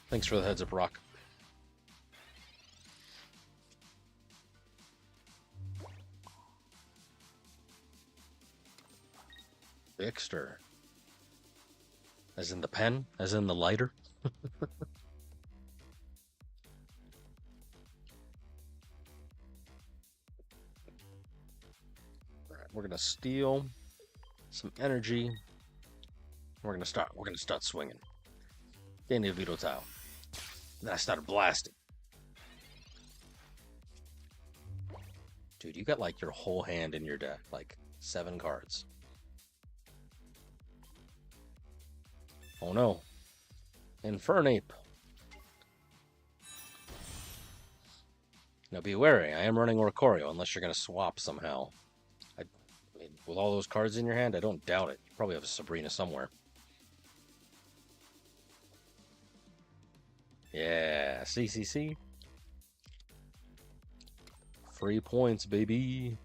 Thanks for the heads up, Rock. Vixter. As in the pen? As in the lighter? We're gonna steal some energy. We're gonna start swinging. Gain the Veto Tile. Then I started blasting. Dude, you got like your whole hand in your deck, like 7 cards. Oh no. Infernape. Now be wary, I am running Oricorio unless you're gonna swap somehow. I mean, with all those cards in your hand, I don't doubt it. You probably have a Sabrina somewhere. Yeah, see. Free points, baby.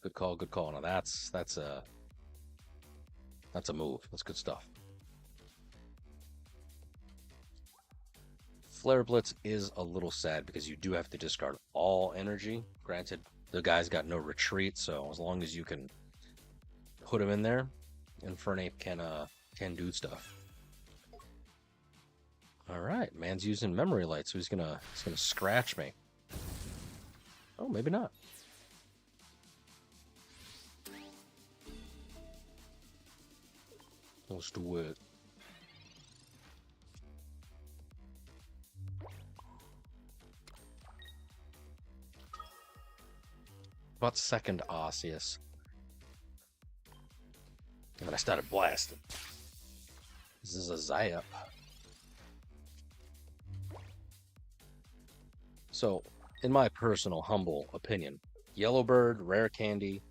Good call, good call. Now that's a move. That's good stuff. Flare Blitz is a little sad because you do have to discard all energy. Granted, the guy's got no retreat, so as long as you can put him in there, Infernape can do stuff. All right, man's using Memory Light, so he's gonna scratch me. Oh, maybe not. Let's do it. About second Arceus. And then I started blasting. This is a Zayap. So, in my personal, humble opinion, Yellowbird, Rare Candy,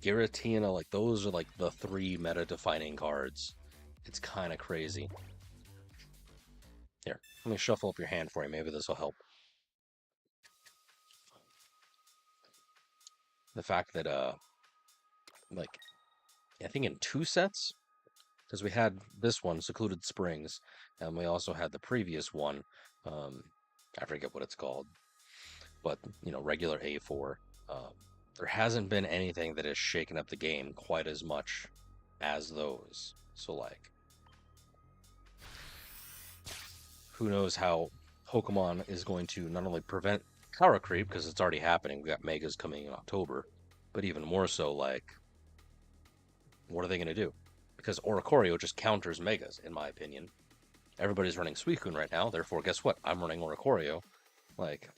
Giratina, like those are like the three meta-defining cards. It's kind of crazy. Here, let me shuffle up your hand for you. Maybe this will help. The fact that, like, I think in 2 sets, because we had this one, Secluded Springs, and we also had the previous one, I forget what it's called, but, you know, regular A4. There hasn't been anything that has shaken up the game quite as much as those. So, like, who knows how Pokemon is going to not only prevent power creep, because it's already happening, we got Megas coming in October, but even more so, like, what are they going to do? Because Oricorio just counters Megas, in my opinion. Everybody's running Suicune right now, therefore, guess what? I'm running Oricorio. Like,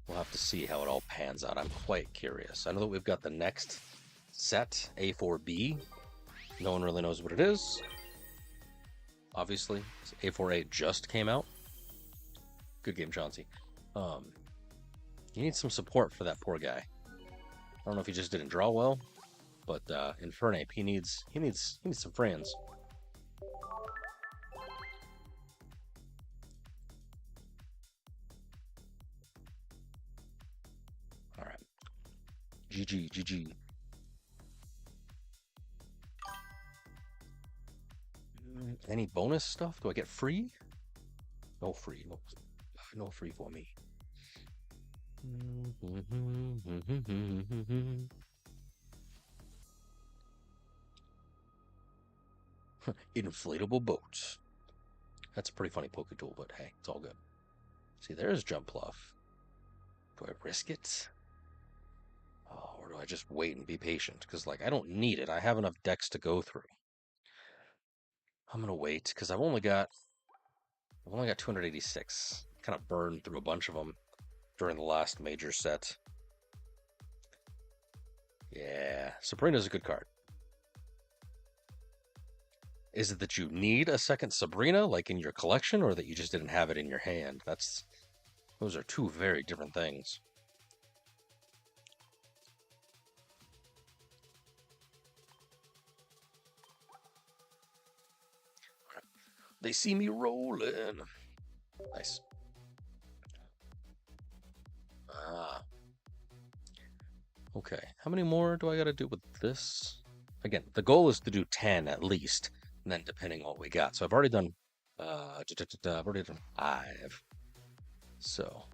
we'll have to see how it all pans out. I'm quite curious. I know that we've got the next set, A4B. No one really knows what it is. Obviously, A4a just came out. Good game, Chauncey. You need some support for that poor guy. I don't know if he just didn't draw well, but Infernape, he needs some friends. All right. GG, GG. Any bonus stuff? Do I get free? No free. No free for me. Inflatable boats. That's a pretty funny Poke Tool, but hey, it's all good. See, there's Jumpluff. Do I risk it? Oh, or do I just wait and be patient? Because, like, I don't need it. I have enough decks to go through. I'm gonna wait because I've only got 286. Kind of burned through a bunch of them during the last major set. Yeah, Sabrina's a good card. Is it that you need a second Sabrina, like in your collection, or that you just didn't have it in your hand? Those are two very different things. They see me rolling. Nice. Okay, how many more do I gotta do with this? Again, the goal is to do 10 at least, and then depending on what we got. So I've already done, I've already done 5. So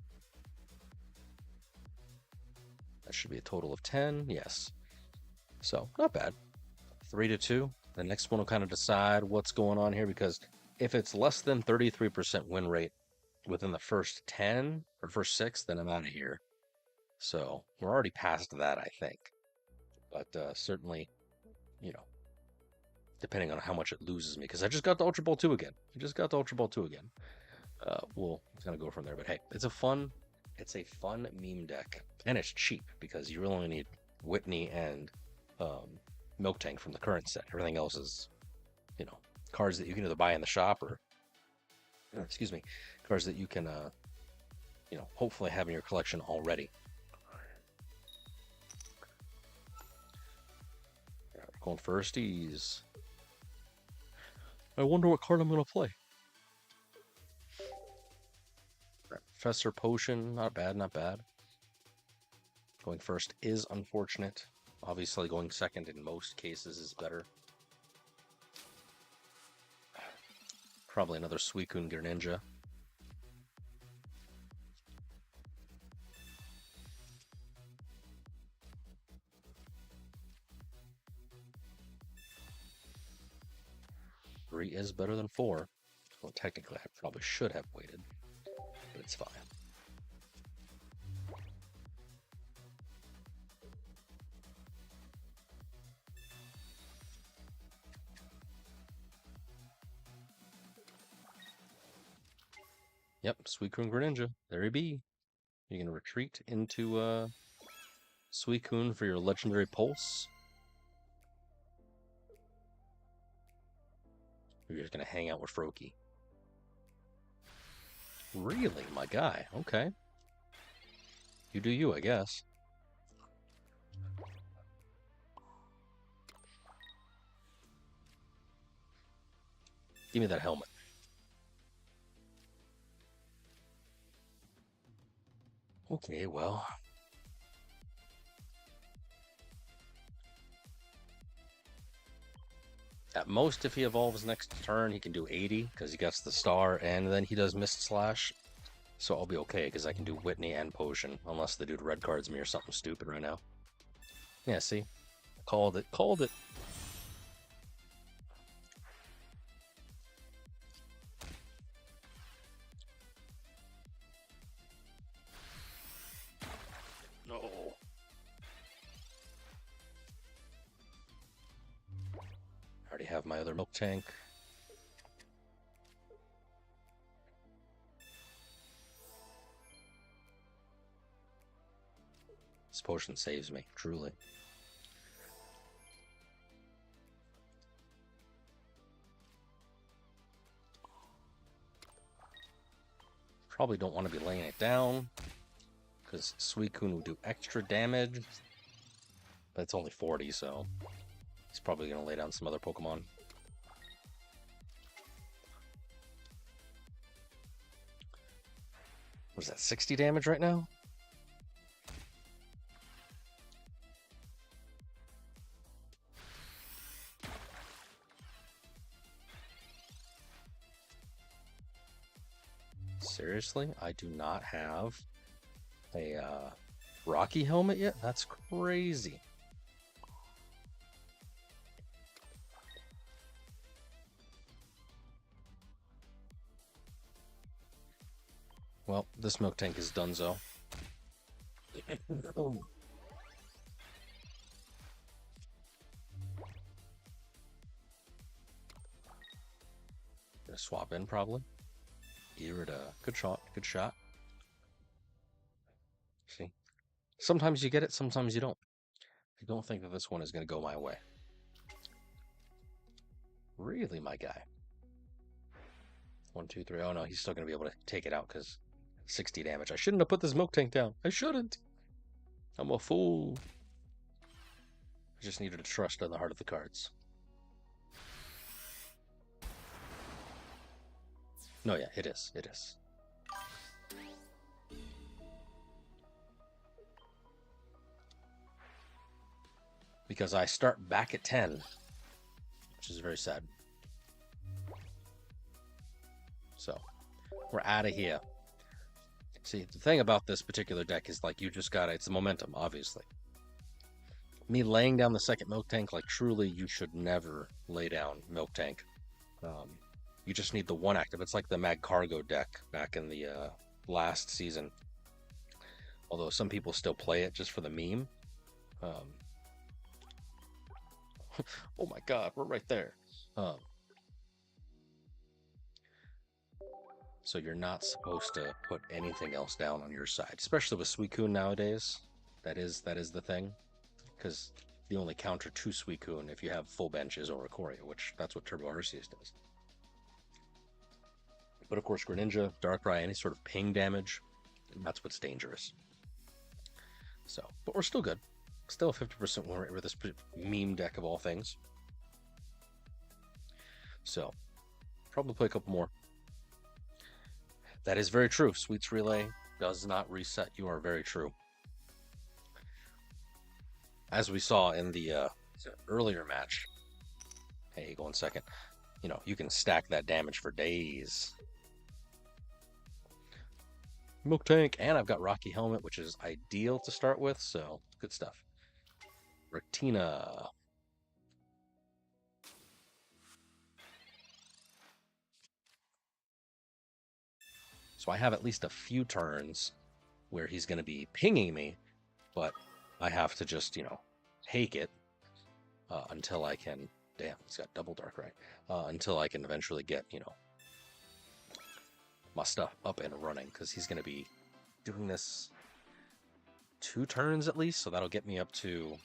that should be a total of 10, yes. So not bad. 3-2. The next one will kind of decide what's going on here, because if it's less than 33% win rate within the first 10 or first 6, then I'm out of here. So we're already past that, I think. But certainly, you know, depending on how much it loses me, because I just got the Ultra Ball 2 again. We'll kind of go from there. But hey, it's a fun meme deck, and it's cheap because you really only need Whitney and Miltank from the current set. Everything else is, you know, cards that you can either buy in the shop or, excuse me, cards that you can, you know, hopefully have in your collection already. Yeah, we're going firsties. I wonder what card I'm going to play. Professor Potion, not bad, not bad. Going first is unfortunate. Obviously, going second in most cases is better. Probably another Suicune Greninja. Three is better than 4. Well, technically, I probably should have waited. but it's fine. Yep, Suicune Greninja. There he be. You can retreat into Suicune for your legendary pulse. You're just gonna hang out with Froakie. Really, my guy? Okay. You do you, I guess. Give me that helmet. Okay, well. At most, if he evolves next turn, he can do 80, because he gets the star, and then he does Mist Slash. So I'll be okay, because I can do Whitney and Potion, unless the dude red cards me or something stupid right now. Yeah, see? Called it. Called it. No. I already have my other Miltank. This potion saves me, truly. Probably don't want to be laying it down, because Suicune will do extra damage. But it's only 40, so he's probably going to lay down some other Pokemon. What is that, 60 damage right now? Seriously? I do not have a Rocky helmet yet? That's crazy. Well, this Miltank is donezo. Gonna swap in probably. Irida. Good shot. Good shot. See? Sometimes you get it, sometimes you don't. I don't think that this one is going to go my way. Really, my guy? 1, 2, 3. Oh no, he's still going to be able to take it out because 60 damage. I shouldn't have put this Miltank down. I shouldn't. I'm a fool. I just needed to trust in the heart of the cards. No, yeah, it is. It is. Because I start back at 10, which is very sad. So, we're out of here. See, the thing about this particular deck is, like, you just gotta, it's the momentum, obviously. Me laying down the second Miltank, like, truly, you should never lay down Miltank. You just need the one active. It's like the Magcargo deck back in the last season. Although some people still play it just for the meme. Oh my god, we're right there. So you're not supposed to put anything else down on your side, especially with Suicune nowadays. That is the thing, because the only counter to Suicune if you have full bench is Oricorio, which that's what Turbo Arceus does. But of course, Greninja, Darkrai, any sort of ping damage, that's what's dangerous. So, but we're still good. Still 50% win rate with this meme deck of all things. So, probably play a couple more. That is very true. Sweets Relay does not reset. You are very true. As we saw in the earlier match. Hey, go 1 second. You know, you can stack that damage for days. Miltank, and I've got Rocky Helmet, which is ideal to start with, so good stuff. Rectina. So I have at least a few turns where he's going to be pinging me, but I have to just, take it until I can... Damn, he's got double Darkrai. Until I can eventually get, my stuff up and running, because he's going to be doing this 2 turns at least, so that'll get me up to,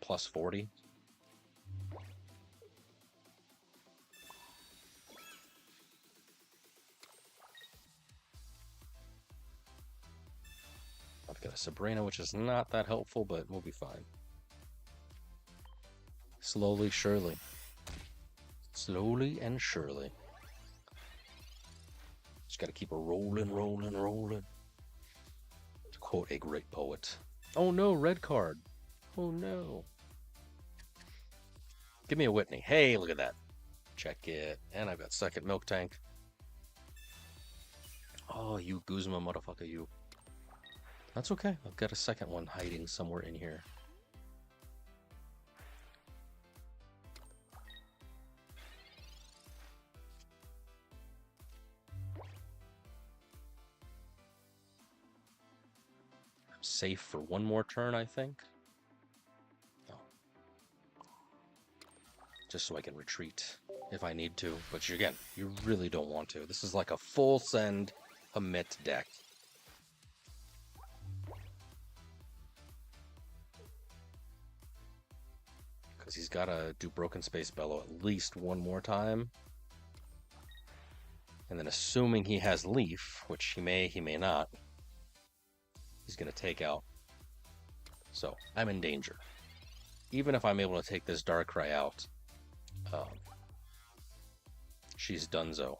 plus 40. I've got a Sabrina, which is not that helpful, but we'll be fine. Slowly, surely. Slowly and surely. Just gotta keep a rolling, rolling, rolling. To quote a great poet. Oh no, red card. Oh no. Give me a Whitney. Hey, look at that. Check it. And I've got second Miltank. Oh, you Guzma motherfucker, you. That's okay. I've got a second one hiding somewhere in here. I'm safe for one more turn, I think. Oh. Just so I can retreat if I need to. But again, you really don't want to. This is like a full send Hamit deck. Because he's got to do Broken Space Bellow at least one more time. And then assuming he has Leaf, which he may not, he's going to take out. So I'm in danger. Even if I'm able to take this Darkrai out, she's donezo.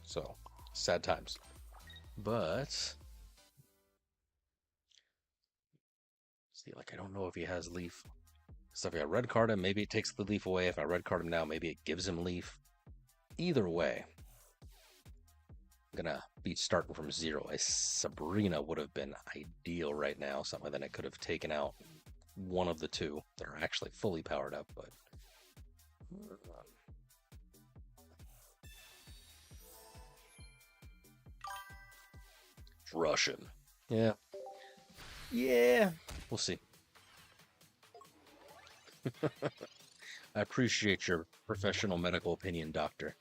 So, sad times. But, see, like, I don't know if he has Leaf. So if I red card him, maybe it takes the Leaf away. If I red card him now, maybe it gives him Leaf. Either way, I'm gonna be starting from 0. A Sabrina would have been ideal right now. Something that I could have taken out one of the 2 that are actually fully powered up, but Russian. Yeah. Yeah. We'll see. I appreciate your professional medical opinion, doctor.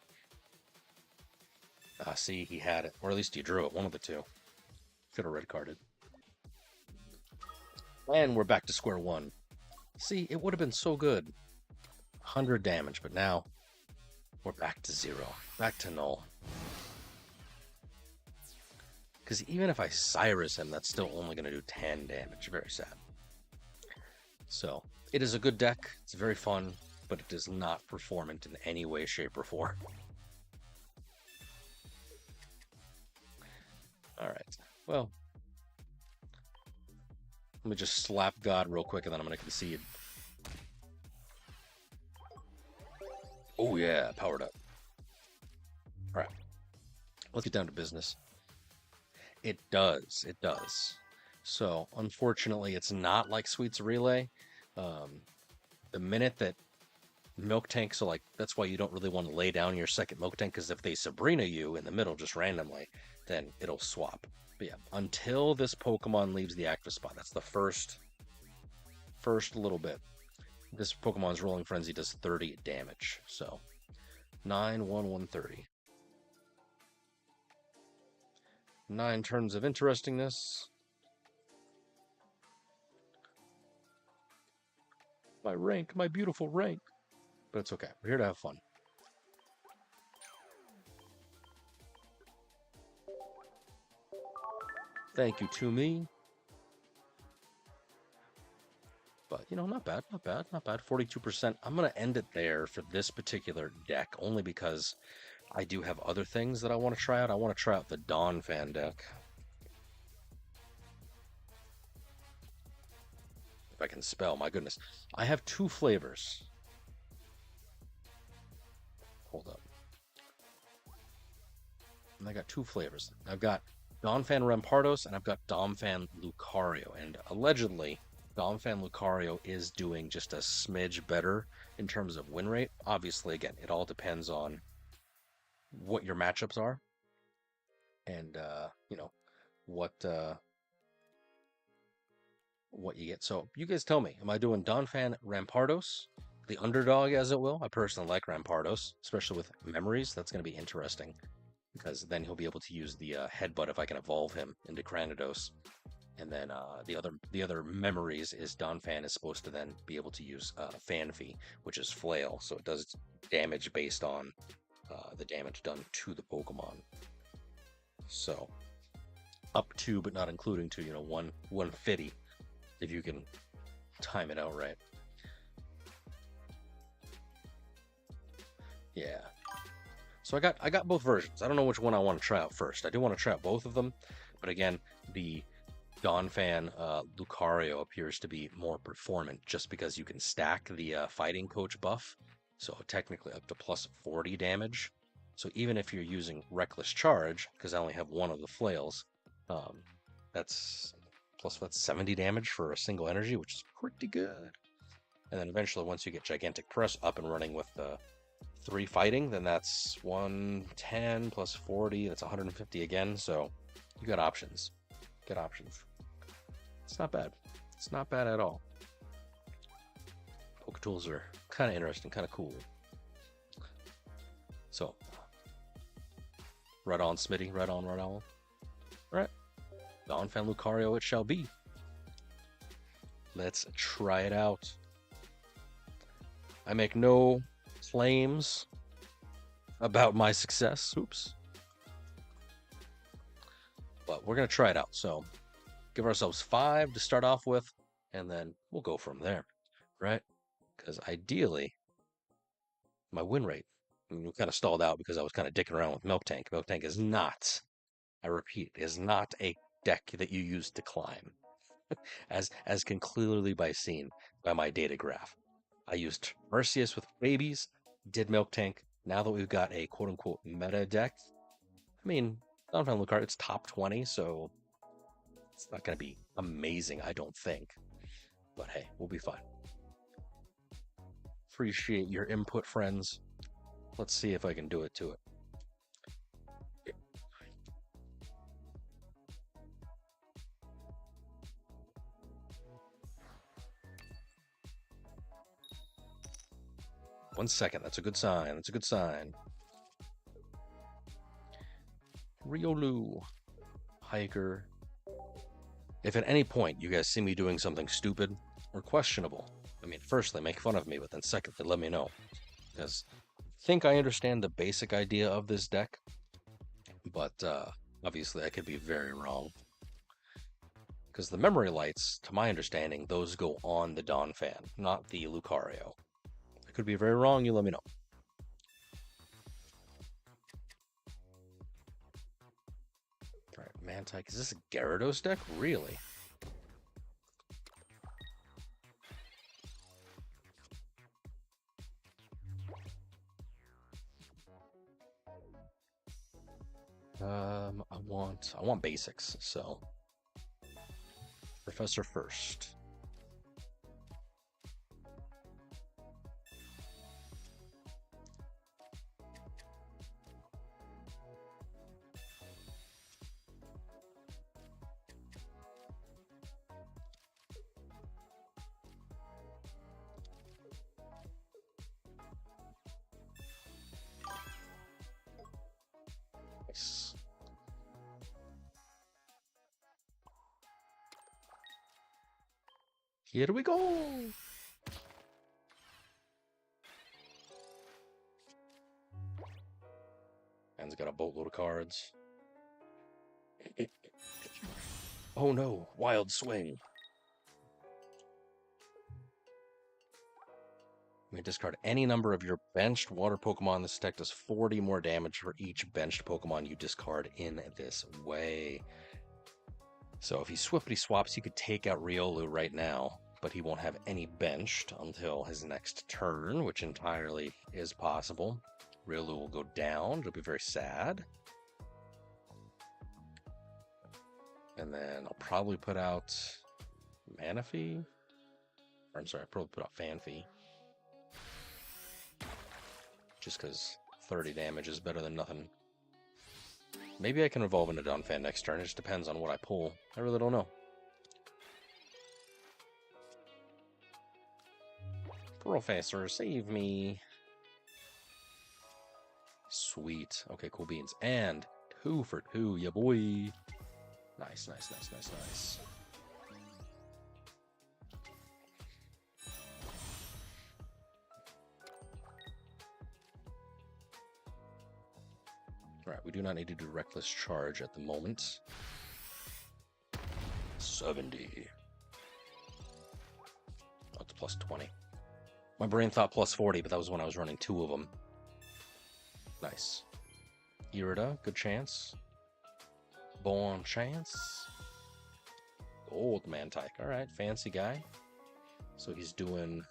See, he had it. Or at least he drew it. One of the 2. Could have red carded. And we're back to square one. See, it would have been so good. 100 damage, but now we're back to 0. Back to null. Because even if I Cyrus him, that's still only going to do 10 damage. Very sad. So, it is a good deck. It's very fun, but it does not perform it in any way, shape, or form. Alright, well, let me just slap God real quick and then I'm going to concede. Oh yeah, powered up. Alright, let's get down to business. It does, it does. So, unfortunately, it's not like Sweets Relay. The minute that Miltank, so like, that's why you don't really want to lay down your second Miltank, because if they Sabrina you in the middle just randomly, then it'll swap. But yeah, until this Pokemon leaves the active spot, that's the first little bit. This Pokemon's Rolling Frenzy does 30 damage, so 9, 1, 130. 9 turns of interestingness. My rank, my beautiful rank. But it's okay. We're here to have fun. Thank you to me. But, not bad, not bad, not bad. 42%. I'm going to end it there for this particular deck, only because I do have other things that I want to try out. I want to try out the Donphan deck. If I can spell, my goodness. I have 2 flavors. Hold up. And I got 2 flavors. I've got Donphan Rampardos and I've got Donphan Lucario. And allegedly, Donphan Lucario is doing just a smidge better in terms of win rate. Obviously, again, it all depends on what your matchups are. and you know what you get. So you guys tell me, am I doing Donphan Rampardos, the underdog, as it will? I personally like Rampardos, especially with memories. That's going to be interesting because then he'll be able to use the headbutt if I can evolve him into Granados. And then the other memories is Donphan is supposed to then be able to use Fanfi, which is flail, so it does damage based on the damage done to the Pokemon. So up to, but not including to, 150 if you can time it out right. Yeah. So I got both versions. I don't know which one I want to try out first. I do want to try out both of them, but again, the Donphan Lucario appears to be more performant just because you can stack the fighting coach buff, so technically up to plus 40 damage. So even if you're using Reckless Charge, because I only have one of the flails, that's 70 damage for a single energy, which is pretty good. And then eventually, once you get Gigantic Press up and running with the 3 fighting, then that's 110 plus 40, that's 150 again, so you got options. Get options. It's not bad. It's not bad at all. Poke tools are kind of interesting, kind of cool. So, right on, Smitty. Right on, right on. All right. Donphan Lucario it shall be. Let's try it out. I make no claims about my success. Oops. But we're going to try it out. So give ourselves 5 to start off with, and then we'll go from there, right? Because ideally, my win rate, we kind of stalled out because I was kind of dicking around with Miltank. Miltank is not, I repeat, is not a deck that you use to climb, as can clearly be seen by my data graph. I used Arceus with babies, did Miltank. Now that we've got a quote-unquote meta deck, I mean, Donphan Lucario, it's top 20, so it's not going to be amazing, I don't think. But hey, we'll be fine. Appreciate your input, friends. Let's see if I can do it to it. One second, that's a good sign. That's a good sign. Riolu, Hiker. If at any point you guys see me doing something stupid or questionable, I mean, firstly, make fun of me, but then secondly, let me know. Because I think I understand the basic idea of this deck, but obviously I could be very wrong. Because the memory lights, to my understanding, those go on the Donphan, not the Lucario. I could be very wrong, you let me know. Alright, Mantyke. Is this a Gyarados deck? Really? I want basics, so Professor first. Nice. Here we go. Man's got a boatload of cards. Oh no, Wild Swing. You may discard any number of your benched water Pokemon. This deck does 40 more damage for each benched Pokemon you discard in this way. So if he swiftly swaps, he could take out Riolu right now, but he won't have any benched until his next turn, which entirely is possible. Riolu will go down. It'll be very sad. And then I'll probably put out Manaphy. Or I'm sorry, I'll probably put out Fanfi. Just because 30 damage is better than nothing. Maybe I can evolve into Donphan next turn. It just depends on what I pull. I really don't know. Professor, save me. Sweet. Okay, cool beans. And 2 for 2, ya boy. Nice, nice, nice, nice, nice. Alright, we do not need to do Reckless Charge at the moment. 70. Oh, it's plus 20. My brain thought plus 40, but that was when I was running 2 of them. Nice. Irida, good chance. Bon chance. Old Miltank. Alright, fancy guy. So he's doing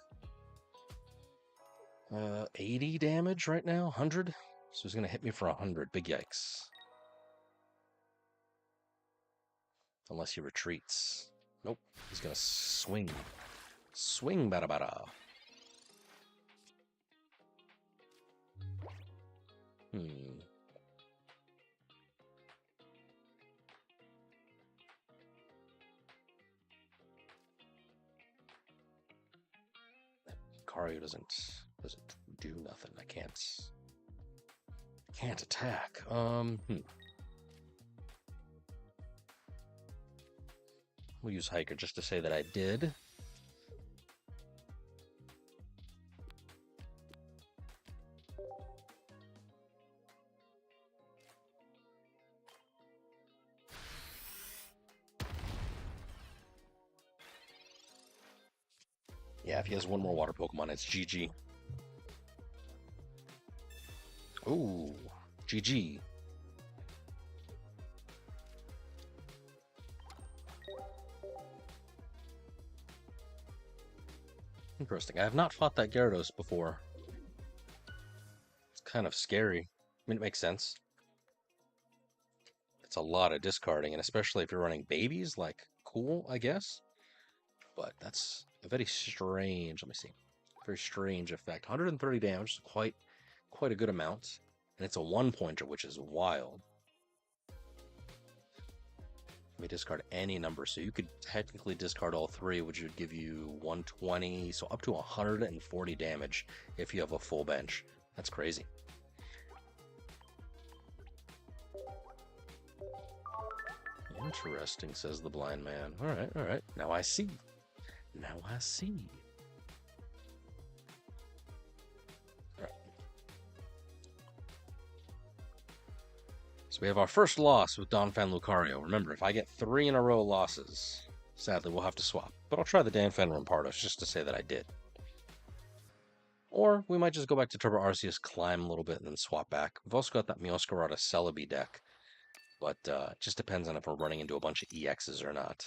80 damage right now, 100. So he's going to hit me for 100. Big yikes. Unless he retreats. Nope. He's going to swing. Swing, bada bada. Lucario doesn't do nothing. I can't attack. We'll use Hiker just to say that I did. Yeah, if he has one more water Pokemon, it's GG. Ooh, GG. Interesting. I have not fought that Gyarados before. It's kind of scary. I mean, it makes sense. It's a lot of discarding, and especially if you're running babies, like, cool, I guess. But that's a very strange, let me see, very strange effect. 130 damage, quite a good amount. And it's a 1-pointer, which is wild. Let me discard any number. So you could technically discard all 3, which would give you 120, so up to 140 damage if you have a full bench. That's crazy. Interesting, says the blind man. All right. Now I see. Now I see. All right. So we have our first loss with Donphan Lucario. Remember, if I get 3 in a row losses, sadly we'll have to swap. But I'll try the Donphan Rampardos just to say that I did. Or we might just go back to Turbo Arceus, climb a little bit, and then swap back. We've also got that Meowscarada Celebi deck. But it just depends on if we're running into a bunch of EXs or not.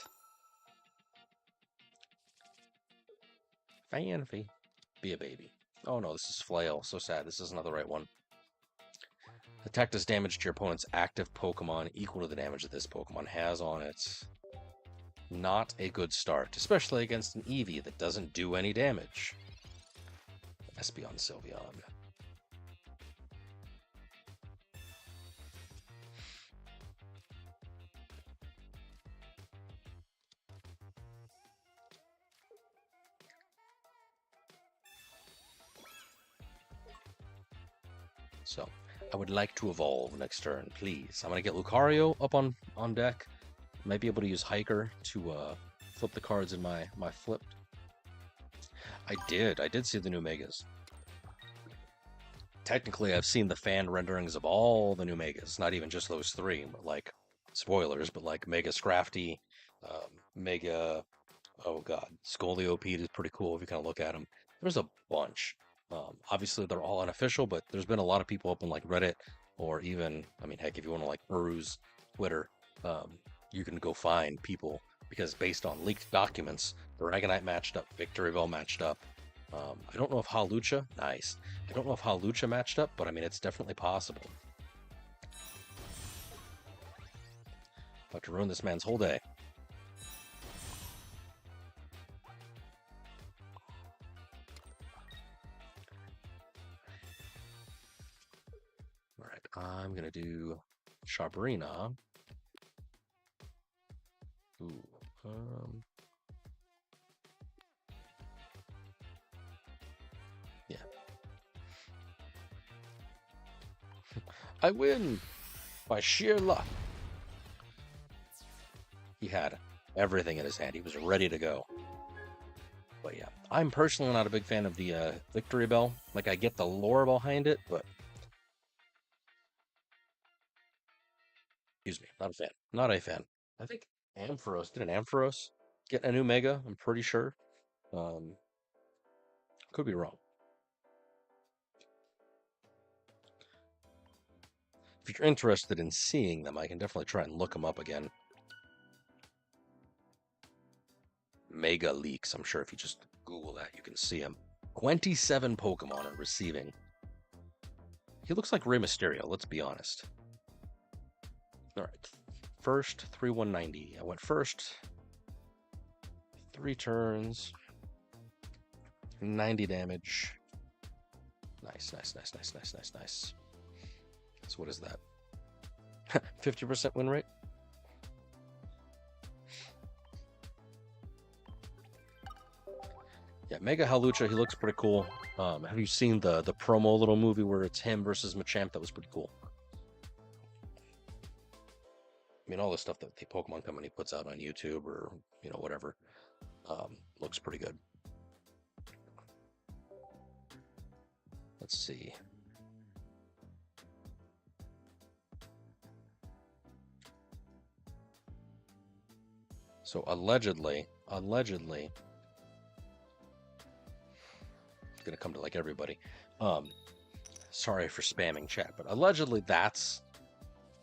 Fanfy. Be a baby. Oh no, this is Flail. So sad. This isn't the right one. Attack does damage to your opponent's active Pokemon equal to the damage that this Pokemon has on it. Not a good start, especially against an Eevee that doesn't do any damage. Espeon Sylveon. So, I would like to evolve next turn, please. I'm going to get Lucario up on deck. Might be able to use Hiker to flip the cards in my flipped. I did see the new Megas. Technically, I've seen the fan renderings of all the new Megas, not even just those 3, but like, spoilers, but like Mega Scrafty, Mega, oh god, Scoliope is pretty cool if you kind of look at them. There's a bunch. Obviously, they're all unofficial, but there's been a lot of people up on like Reddit, or even, I mean, heck, if you want to like peruse Twitter, you can go find people, because based on leaked documents, the Dragonite matched up, Victoryville matched up. I don't know if Hawlucha, nice. I don't know if Hawlucha matched up, but I mean, it's definitely possible. About to ruin this man's whole day. I'm going to do Chabrina. Ooh. Yeah. I win by sheer luck. He had everything in his hand. He was ready to go. But yeah, I'm personally not a big fan of the Victory Bell. Like, I get the lore behind it, but excuse me, not a fan. Not a fan. I think Ampharos, did an Ampharos get a new Mega? I'm pretty sure. Um, could be wrong. If you're interested in seeing them, I can definitely try and look them up again. Mega leaks. I'm sure if you just Google that, you can see him. 27 Pokemon are receiving. He looks like Rey Mysterio, let's be honest. All right. First, 3/190. I went first. 3 turns. 90 damage. Nice, nice, nice, nice, nice, nice, nice. So what is that? 50% win rate? Yeah, Mega Halucha, he looks pretty cool. Have you seen the promo little movie where it's him versus Machamp? That was pretty cool. I mean, all the stuff that the Pokemon Company puts out on YouTube or, you know, whatever, looks pretty good. Let's see. So allegedly, it's gonna come to like everybody. Sorry for spamming chat, but allegedly that's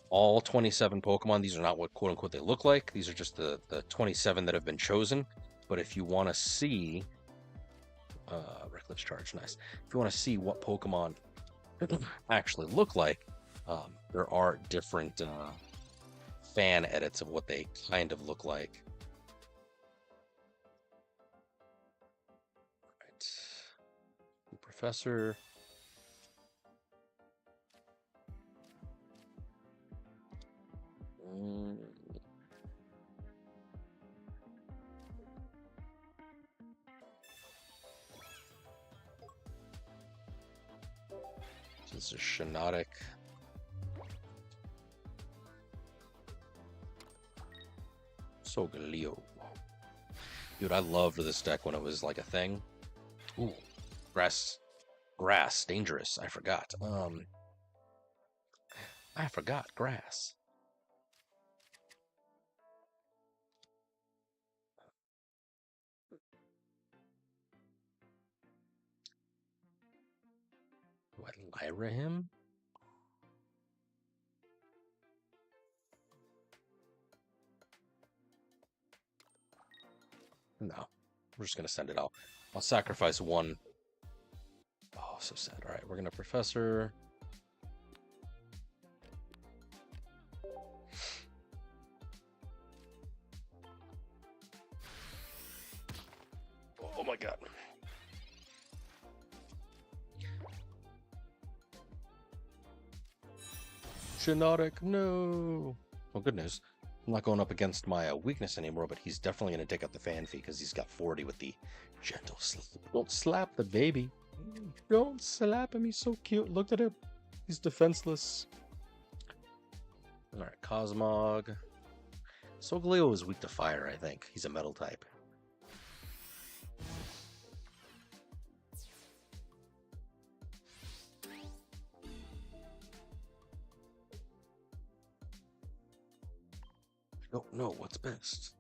all 27 Pokemon. These are not what quote unquote they look like. These are just the 27 that have been chosen. But if you want to see Reckless Charge, nice. If you want to see what Pokemon actually look like, there are different fan edits of what they kind of look like. Right. Professor. This is Shiinotic. Solgaleo. Dude, I loved this deck when it was like a thing. Ooh, grass, dangerous. I forgot. I forgot grass. Do I Lyra him? No, we're just gonna send it out. I'll sacrifice one. Oh, so sad. All right, we're gonna Professor. Oh my god. Shiinotic, no. Well, good news. I'm not going up against my weakness anymore, but he's definitely going to take out the fan fee because he's got 40 with the gentle slap. Don't slap the baby. Don't slap him. He's so cute. Look at him. He's defenseless. All right, Cosmog. Solgaleo is weak to fire, I think. He's a metal type. I don't know what's best.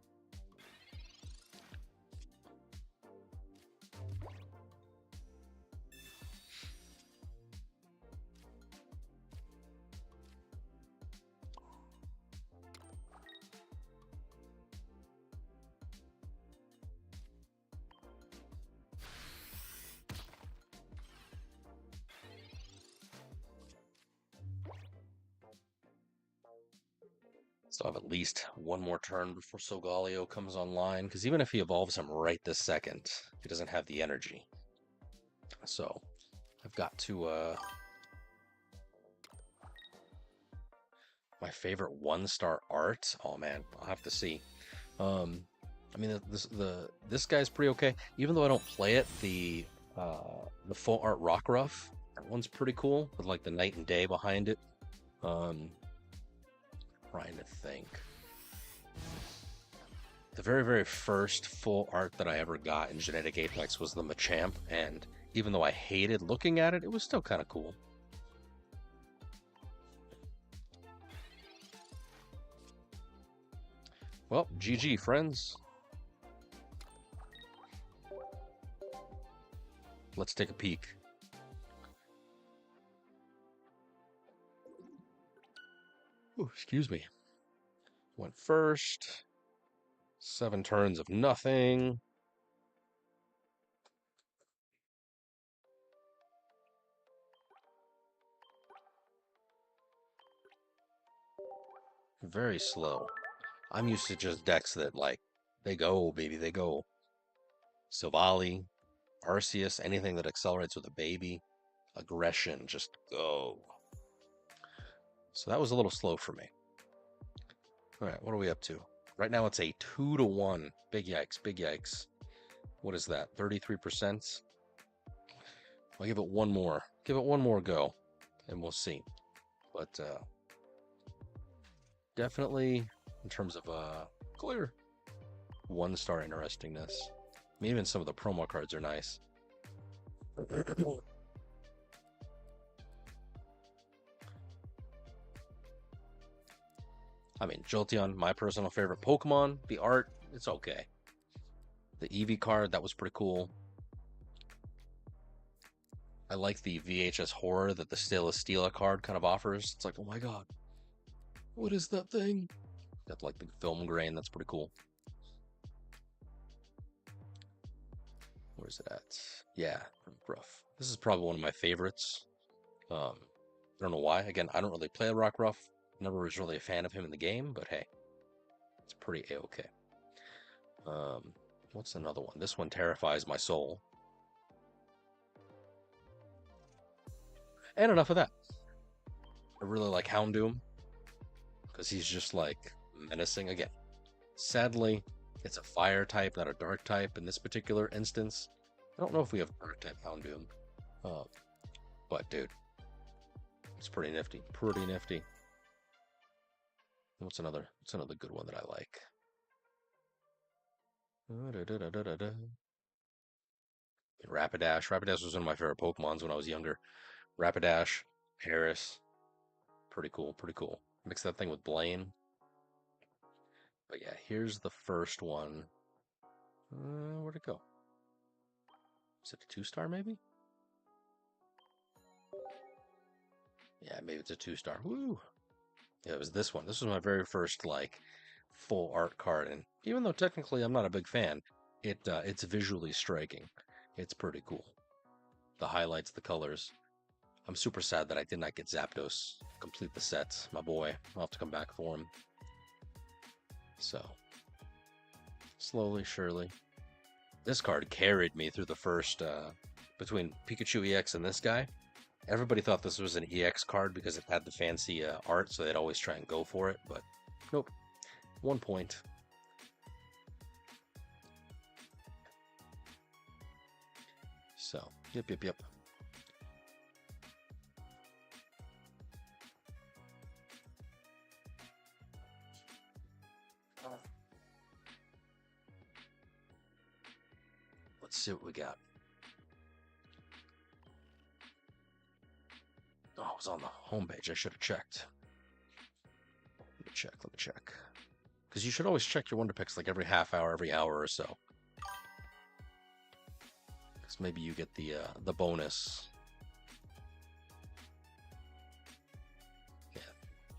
So I have at least one more turn before Solgaleo comes online, because even if he evolves him right this second, he doesn't have the energy. So I've got to My favorite one-star art? Oh man, I'll have to see. Um, I mean, this guy's pretty okay. Even though I don't play it, the full art Rockruff, that one's pretty cool with like the night and day behind it. Um, Trying to think. The very, very first full art that I ever got in Genetic Apex was the Machamp, and even though I hated looking at it, it was still kind of cool. Well, GG, friends. Let's take a peek. Ooh, excuse me. Went first. 7 turns of nothing. Very slow. I'm used to just decks that, like, they go, baby, they go. Silvally, Arceus, anything that accelerates with a baby. Aggression, just go. So that was a little slow for me. All right, what are we up to? Right now it's a 2-1. Big yikes, big yikes. What is that, 33%? I'll give it one more. Give it one more go, and we'll see. But definitely, in terms of clear, 1-star interestingness. I mean, even some of the promo cards are nice. I mean, Jolteon, my personal favorite Pokemon. The art, it's okay. The Eevee card, that was pretty cool. I like the VHS horror that the Steel card kind of offers. It's like, oh my god, what is that thing? Got like the film grain, that's pretty cool. Where's it at? Yeah, Rough. This is probably one of my favorites. I don't know why. Again, I don't really play Rockruff. Never was really a fan of him in the game, but hey, it's pretty a-okay. What's another one? This one terrifies my soul. And enough of that. I really like Houndoom because he's just like menacing. Again, sadly, it's a fire type, not a dark type in this particular instance. I don't know if we have dark type Houndoom. But dude, it's pretty nifty. Pretty nifty. What's another good one that I like? Rapidash. Rapidash was one of my favorite Pokemons when I was younger. Rapidash, Paris. Pretty cool, pretty cool. Mix that thing with Blaine. But yeah, here's the first one. Where'd it go? Is it a 2-star maybe? Yeah, maybe it's a 2-star. Woo! Yeah, it was this one. This was my very first like full art card, and even though technically I'm not a big fan, it's visually striking. It's pretty cool. The highlights, the colors. I'm super sad that I did not get Zapdos complete the set. My boy, I'll have to come back for him. So, slowly, surely. This card carried me through the first, between Pikachu EX and this guy. Everybody thought this was an EX card because it had the fancy art, so they'd always try and go for it, but nope. 1 point. So, yep. Let's see what we got. Oh, it was on the homepage. I should have checked. Let me check. Because you should always check your Wonder Picks like every half hour, every hour or so. Because maybe you get the bonus. Yeah,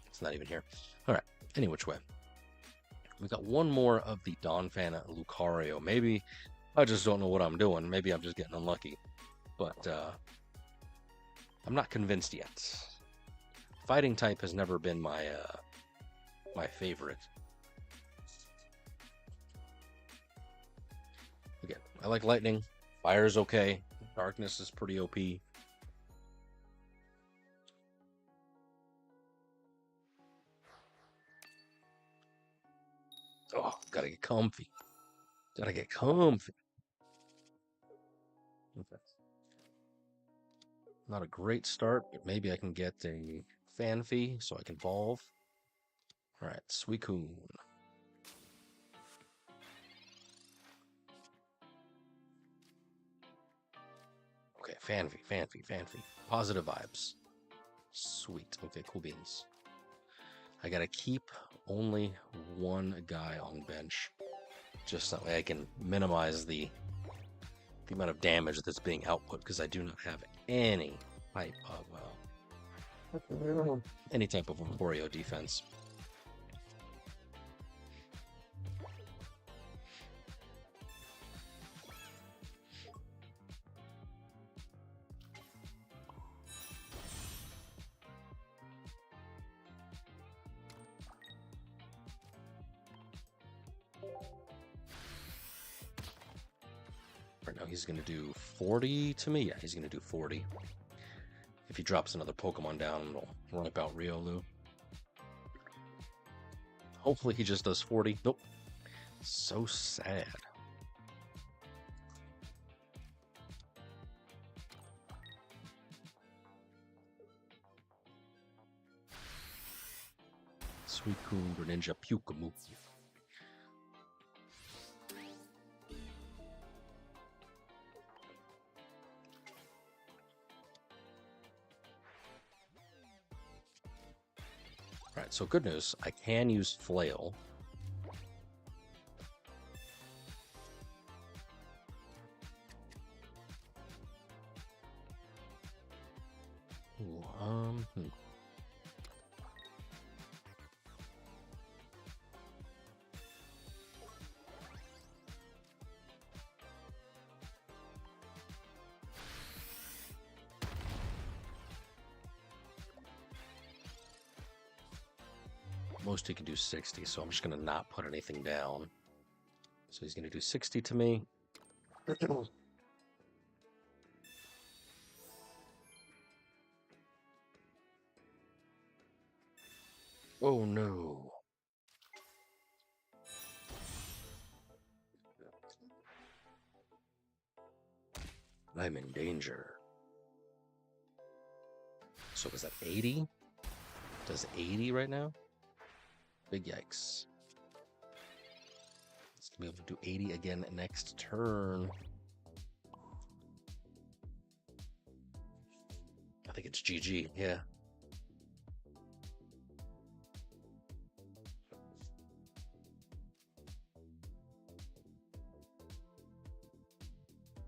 it's not even here. All right, any which way. We got one more of the Donphan Lucario. Maybe I just don't know what I'm doing. Maybe I'm just getting unlucky. But I'm not convinced yet. Fighting type has never been my my favorite. Again, I like lightning. Fire's okay. Darkness is pretty OP. Oh, gotta get comfy. Gotta get comfy. Okay. Not a great start, but maybe I can get a Fanfy so I can evolve. Alright, Suicune. Okay, Fanfy. Positive vibes. Sweet. Okay, cool beans. I gotta keep only one guy on bench. Just that way I can minimize the amount of damage that's being output, because I do not have any type of Emporio defense. Right now he's going to do 40 to me. Yeah, he's going to do 40. If he drops another Pokemon down, it'll wipe out Riolu. Hopefully he just does 40. Nope. So sad. Suicune, Greninja, Pukamu. Alright, so good news. I can use Flail. Ooh, Most he can do 60, so I'm just going to not put anything down. So he's going to do 60 to me. Oh no. I'm in danger. So was that 80? Does 80 right now? Big yikes. It's gonna be able to do 80 again next turn. I think it's GG, yeah.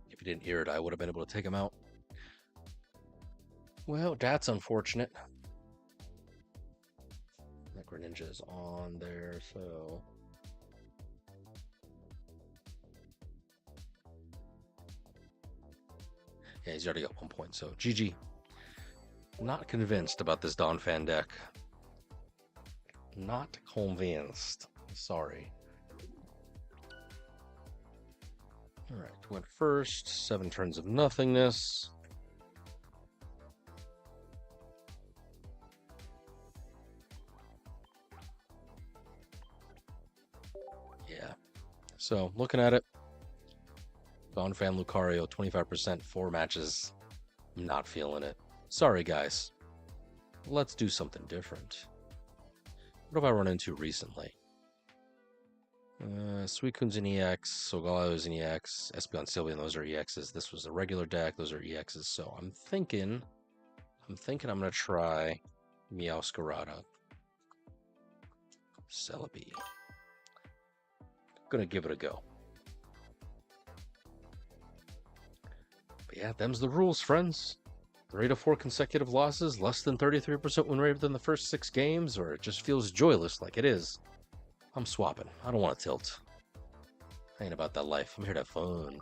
If you didn't hear it, I would have been able to take him out. Well, that's unfortunate. That Greninja is on there, so... Yeah, he's already got 1 point, so GG. Not convinced about this Donphan deck. Not convinced. Sorry. Alright, went first. 7 turns of nothingness. Yeah. So, looking at it. Donphan Lucario, 25%, 4 matches. I'm not feeling it. Sorry, guys. Let's do something different. What have I run into recently? Suicune's an EX, Solgalio's an EX, Espeon, Sylveon, those are EXs. This was a regular deck, those are EXs. So I'm thinking I'm gonna try Meowscarada. Celebi. Gonna give it a go. But yeah, them's the rules, friends. 3 to 4 consecutive losses, less than 33% win rate within the first 6 games, or it just feels joyless like it is. I'm swapping. I don't want to tilt. I ain't about that life. I'm here to have fun.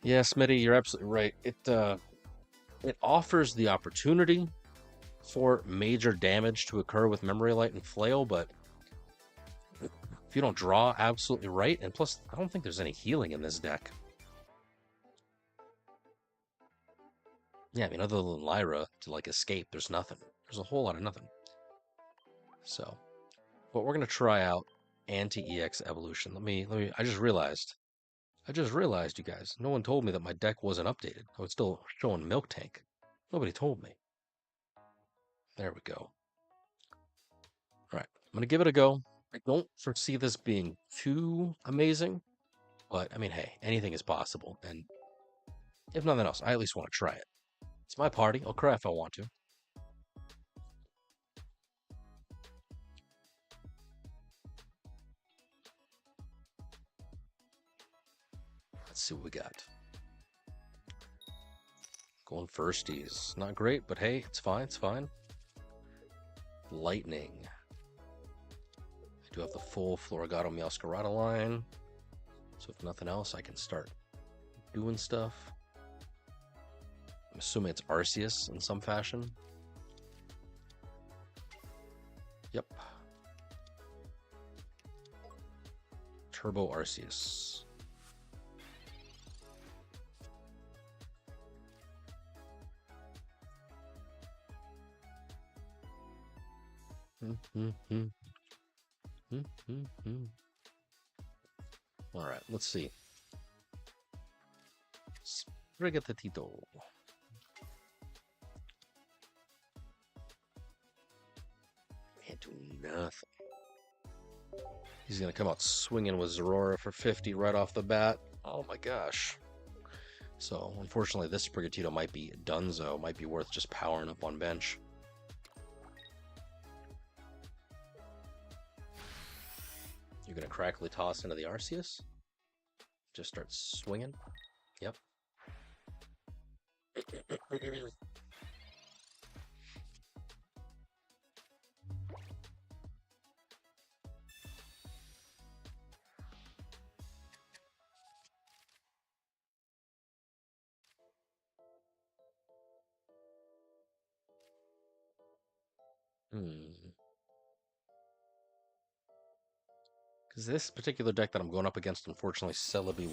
Yeah, Smitty, you're absolutely right. It offers the opportunity for major damage to occur with Memory Light and Flail, but if you don't draw absolutely right, and plus, I don't think there's any healing in this deck. Yeah, I mean, other than Lyra to, like, escape, there's nothing. There's a whole lot of nothing. So, but we're gonna try out anti-EX evolution. I just realized, you guys, no one told me that my deck wasn't updated. I was still showing Miltank. Nobody told me. There we go. All right, I'm gonna give it a go. I don't foresee this being too amazing, but I mean, hey, anything is possible. And if nothing else, I at least want to try it. It's my party. I'll cry if I want to. Let's see what we got. Going firsties. Not great, but hey, it's fine. It's fine. Lightning. I do have the full Florigato Meowscarada line. So if nothing else, I can start doing stuff. I'm assuming it's Arceus in some fashion. Yep. Turbo Arceus. All right, let's see. Sprigatito. Can't do nothing. He's going to come out swinging with Zorora for 50 right off the bat. Oh my gosh. So, unfortunately, this Sprigatito might be dunzo. Might be worth just powering up on bench. You're going to crackly toss into the Arceus? Just start swinging? Yep. Because this particular deck that I'm going up against, unfortunately, Celebi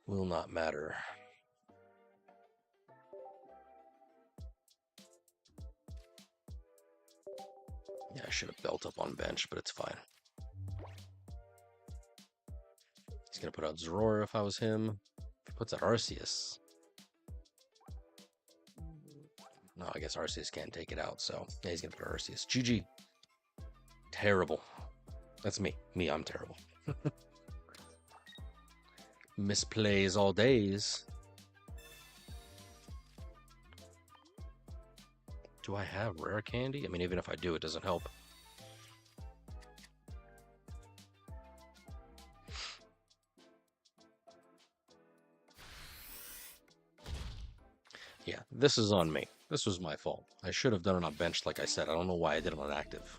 will not matter. Yeah, I should have built up on bench, but it's fine. He's going to put out Zorora if I was him. If he puts out Arceus. No, I guess Arceus can't take it out, so yeah, he's going to put Arceus. GG. Terrible. That's me. I'm terrible. Misplays all days. Do I have rare candy? I mean, even if I do, it doesn't help. Yeah, this is on me. This was my fault. I should have done it on bench, like I said. I don't know why I did it on active.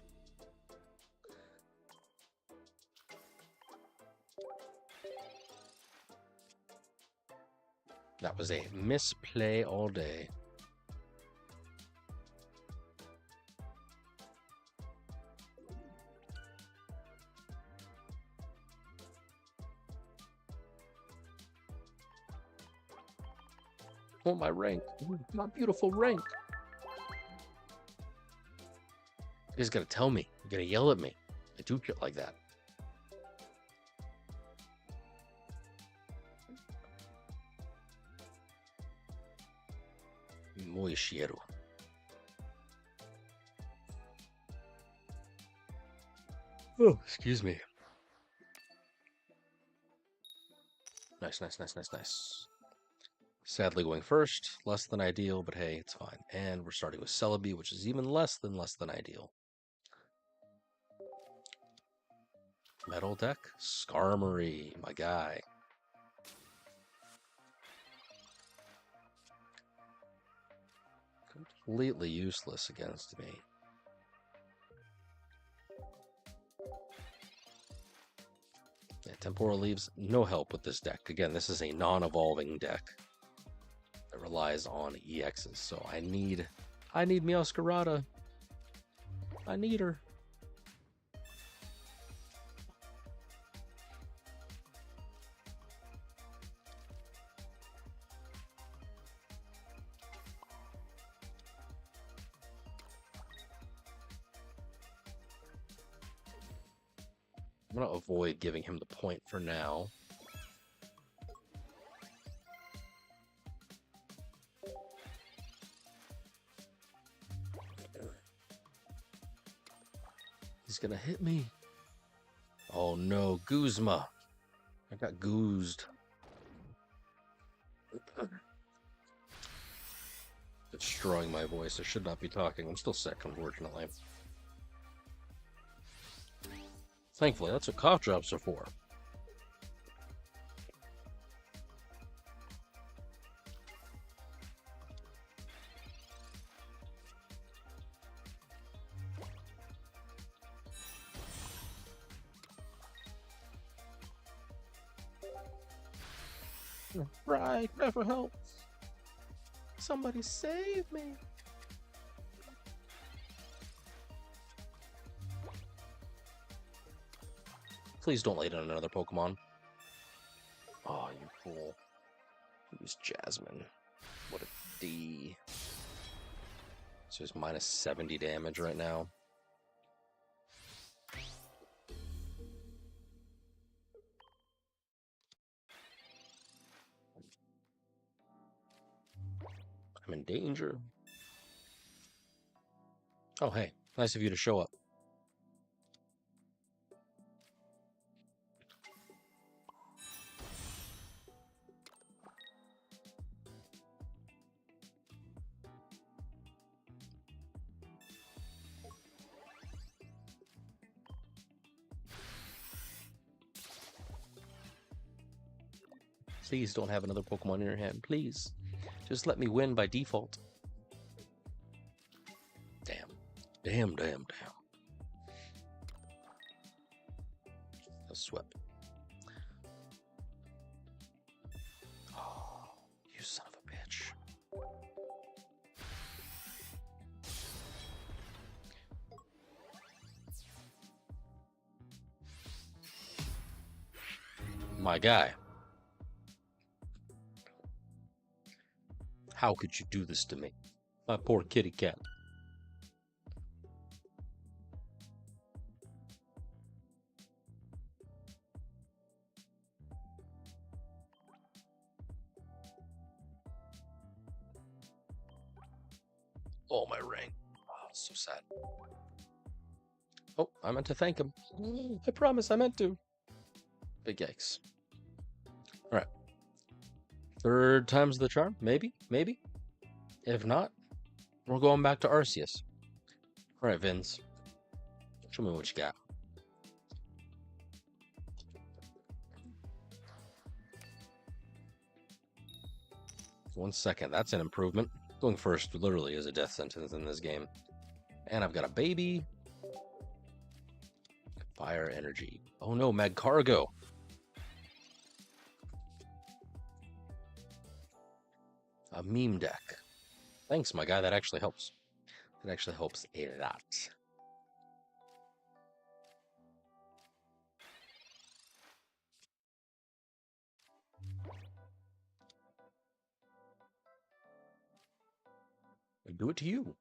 That was a misplay all day. Oh, my rank. My beautiful rank. You guys gotta tell me. You gotta yell at me. I do shit like that. Muy shiero. Oh, excuse me. Nice. Sadly going first, less than ideal, but hey, it's fine. And we're starting with Celebi, which is even less than ideal. Metal deck, Skarmory, my guy. Completely useless against me. Yeah, Temporal Leaves, no help with this deck. Again, this is a non-evolving deck that relies on EXs, so I need Meowscarada. I need her. I'm gonna avoid giving him the point for now. He's gonna hit me. Oh no, Guzma. I got goozed. Destroying my voice. I should not be talking. I'm still sick, unfortunately. Thankfully, that's what cough drops are for. Right, cry for help. Somebody save me. Please don't lay down another Pokemon. Oh, you fool. Use Jasmine. What a D. So he's minus 70 damage right now. I'm in danger. Oh, hey. Nice of you to show up. Please don't have another Pokemon in your hand. Please. Just let me win by default. Damn. Damn, damn, damn. A swept. Oh, you son of a bitch. My guy. How could you do this to me? My poor kitty cat. Oh, my ring. Oh, so sad. Oh, I meant to thank him. I promise I meant to. Big yikes. All right. Third time's the charm? Maybe? Maybe? If not, we're going back to Arceus. All right, Vince. Show me what you got. One second. That's an improvement. Going first literally is a death sentence in this game. And I've got a baby. Fire energy. Oh no, Magcargo. A meme deck. Thanks, my guy. That actually helps. That actually helps a lot. I do it to you.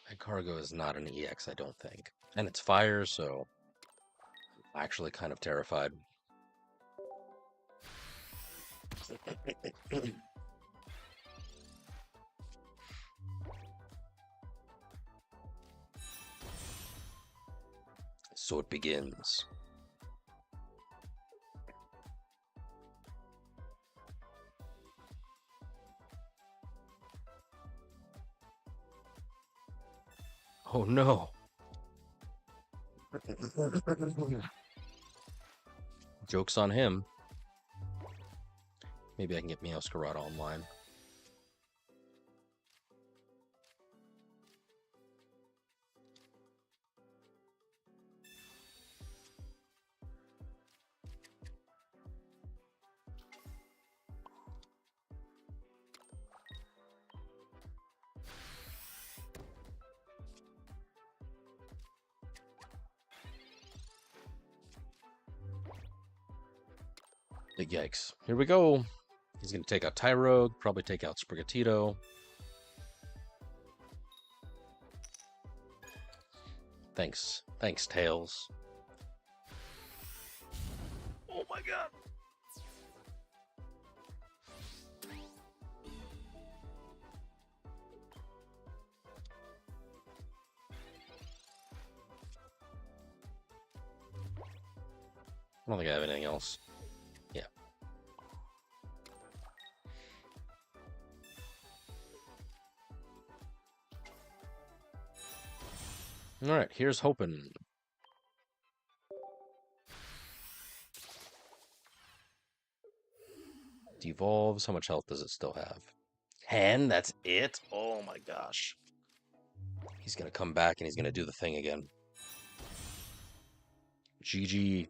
My cargo is not an EX, I don't think. And it's fire, so I'm actually kind of terrified. So it begins. Oh no. Joke's on him. Maybe I can get Meowscarada online. Big yikes. Here we go. He's going to take out Tyrogue, probably take out Sprigatito. Thanks. Thanks, Tails. Oh my god. I don't think I have anything else. Yeah. Alright, here's hoping. Devolves. How much health does it still have? 10? That's it? Oh my gosh. He's gonna come back and he's gonna do the thing again. GG.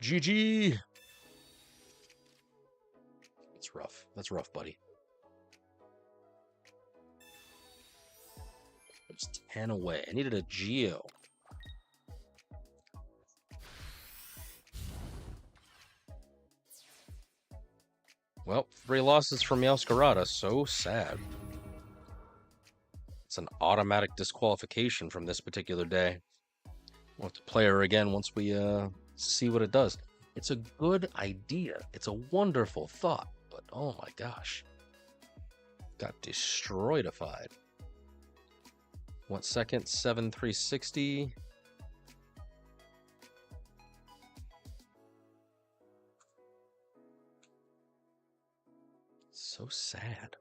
GG! That's rough. That's rough, buddy. It's 10 away. I needed a Geo. Well, 3 losses from Meowscarada. So sad. It's an automatic disqualification from this particular day. We'll have to play her again once we see what it does. It's a good idea. It's a wonderful thought. But oh my gosh. Got destroyedified. 1 second, 7,360. So sad.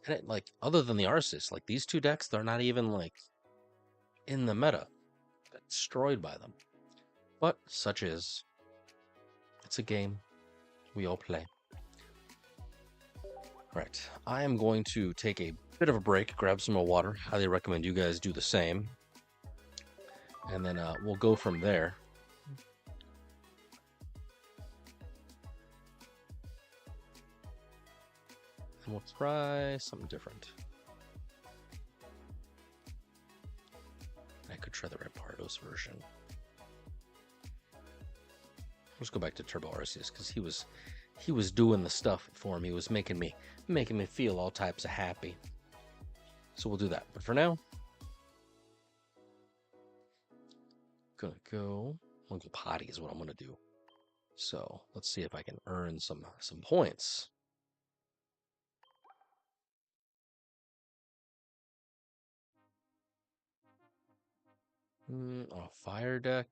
And it, like, other than the Arceus, like these two decks, they're not even like in the meta. Got destroyed by them. But such is. It's a game. We all play. Right. I am going to take a bit of a break, grab some more water. Highly recommend you guys do the same. And then we'll go from there. And we'll try something different. I could try the Rampardos version. Let's go back to Turbo Arceus because he was doing the stuff for me. He was making me feel all types of happy. So we'll do that. But for now, I'm gonna go potty is what I'm gonna do. So let's see if I can earn some points. On a fire deck.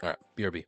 All right, BRB.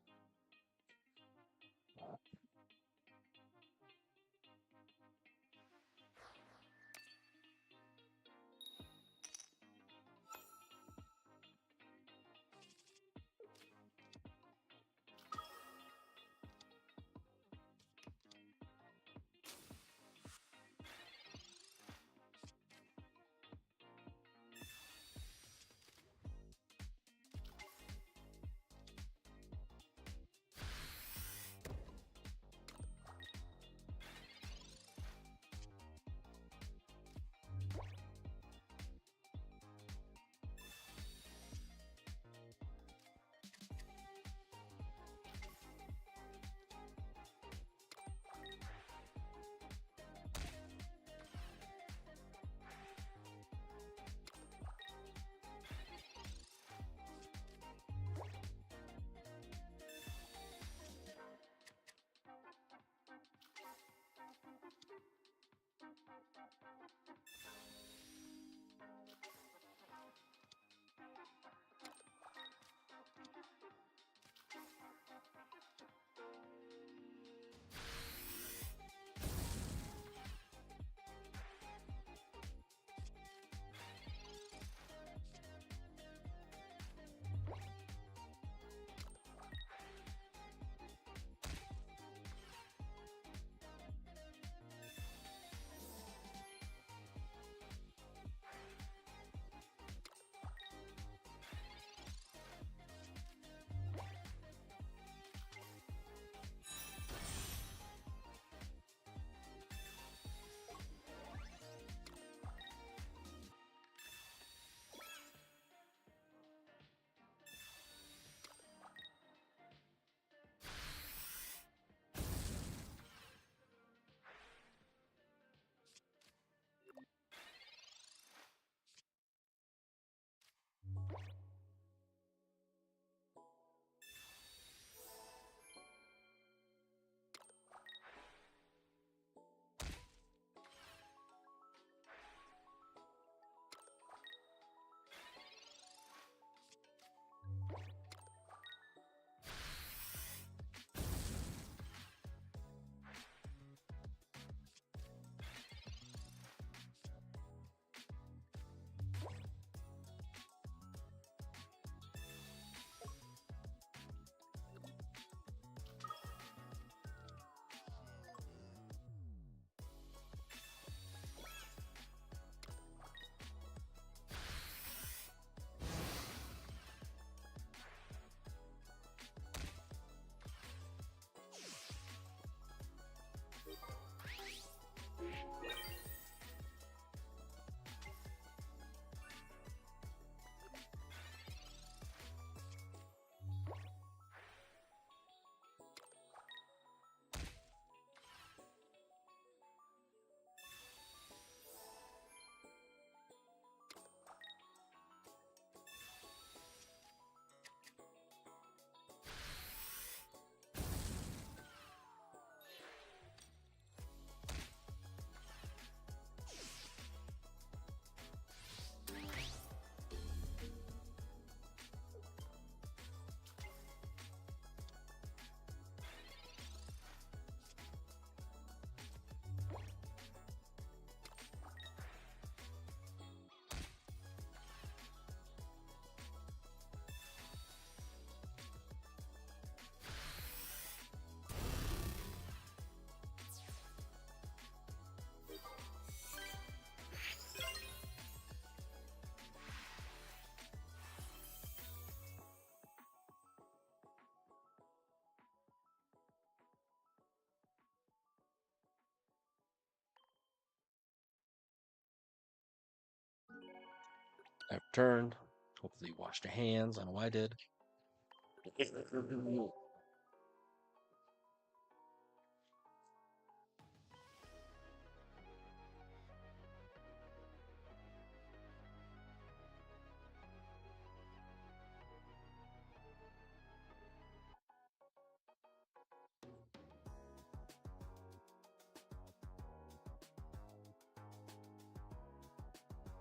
I've turned. Hopefully you washed your hands. I know I did.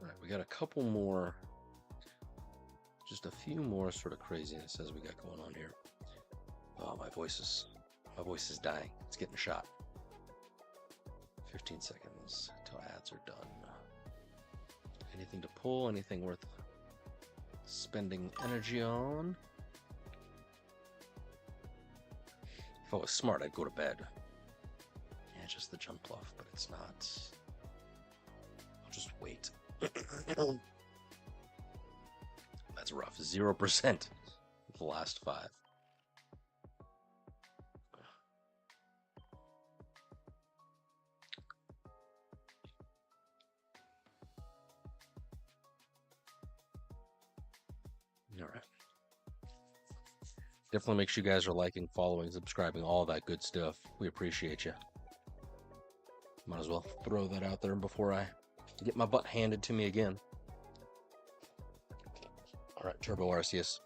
All right, we got a couple more, just a few more sort of craziness as we got going on here. Oh, my voice is dying. It's getting shot. 15 seconds till ads are done. Anything to pull? Anything worth spending energy on? If I was smart, I'd go to bed. Yeah, just the jump bluff, but it's not. I'll just wait. That's rough. 0% the last 5. All right. Definitely make sure you guys are liking, following, subscribing, all that good stuff. We appreciate you. Might as well throw that out there before I get my butt handed to me again. All right, Turbo Arceus.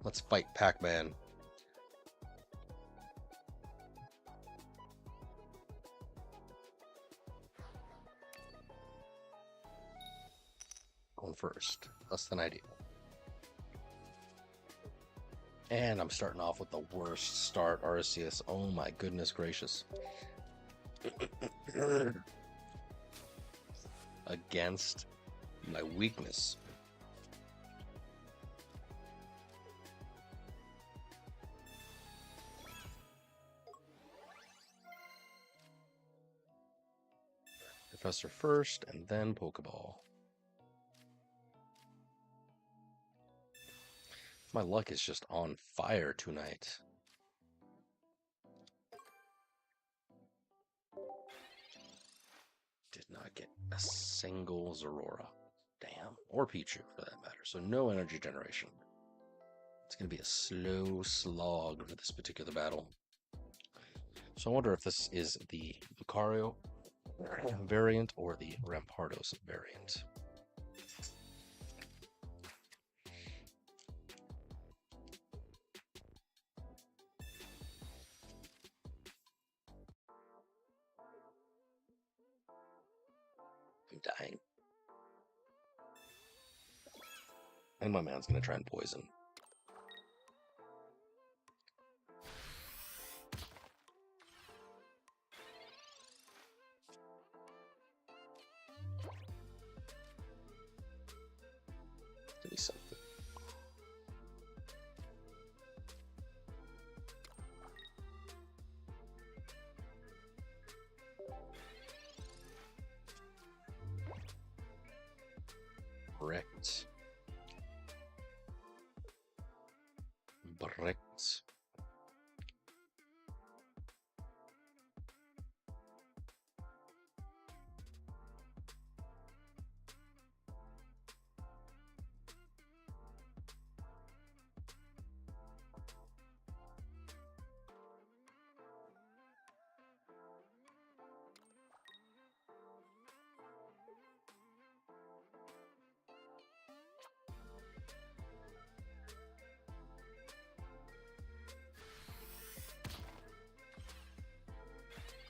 Let's fight Pac-Man. Going first. Less than ideal. And I'm starting off with the worst start, Arceus. Oh my goodness gracious. Against my weakness. Professor first, and then Pokeball. My luck is just on fire tonight. Did not get a single Zorora. Damn. Or Pichu, for that matter. So no energy generation. It's going to be a slow slog for this particular battle. So I wonder if this is the Lucario variant or the Rampardos variant. I'm dying. And my man's going to try and poison. Give me something. Correct. Correct.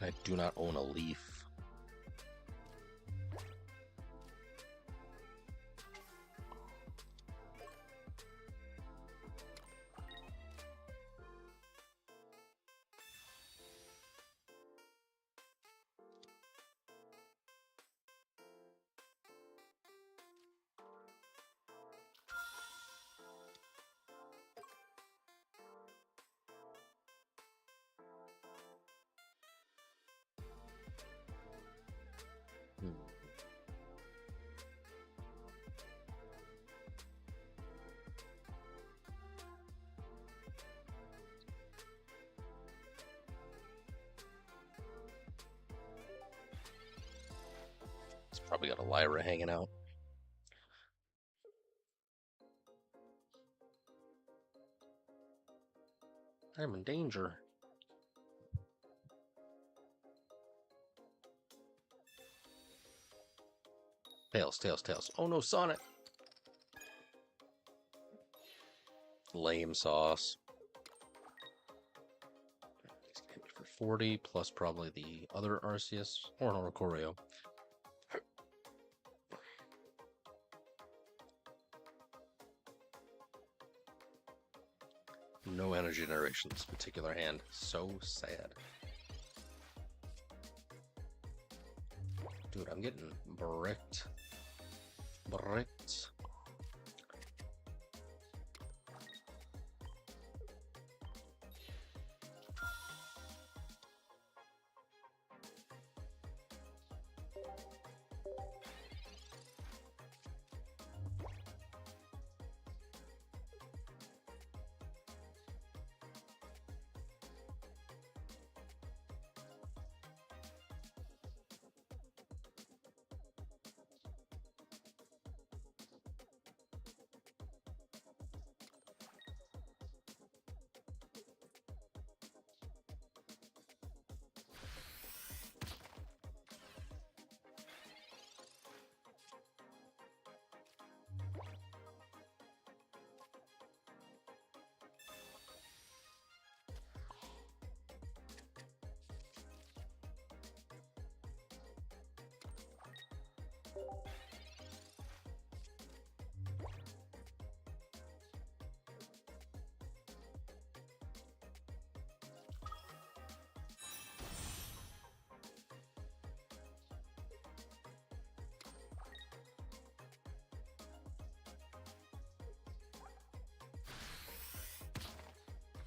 I do not own a leaf. It's probably got a Lyra hanging out. I'm in danger. Tails, tails, tails. Oh no, Sonic! Lame sauce. He's gonna hit me for 40, plus probably the other Arceus, or an Oricorio. No energy generation in this particular hand. So sad. Dude, I'm getting bricked. Bricked.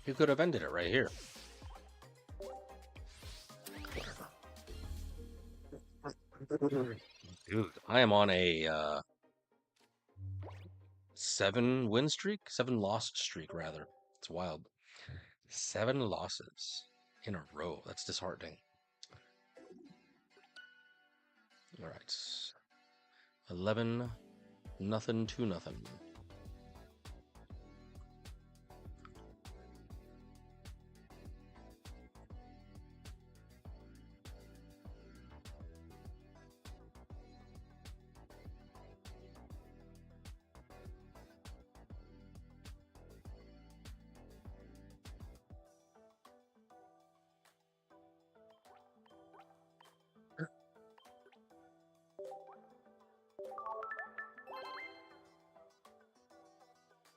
You could have ended it right here. Dude, I am on a 7-win streak? 7-loss streak, rather. It's wild. 7 losses in a row. That's disheartening. All right. 11, nothing to nothing.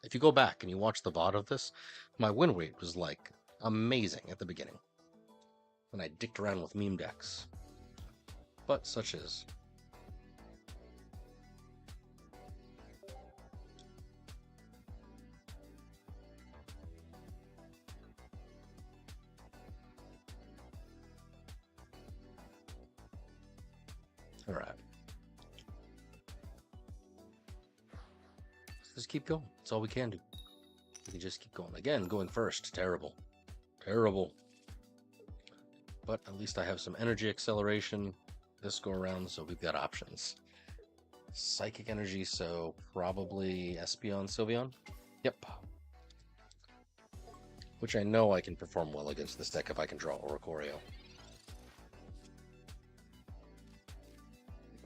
If you go back and you watch the VOD of this, my win rate was like amazing at the beginning. When I dicked around with meme decks. But such is. All right. Just keep going. That's all we can do. We can just keep going. Again, going first. Terrible. Terrible. But at least I have some energy acceleration this go around, so we've got options. Psychic energy, so probably Espeon, Sylveon. Yep. Which I know I can perform well against this deck if I can draw Oricorio.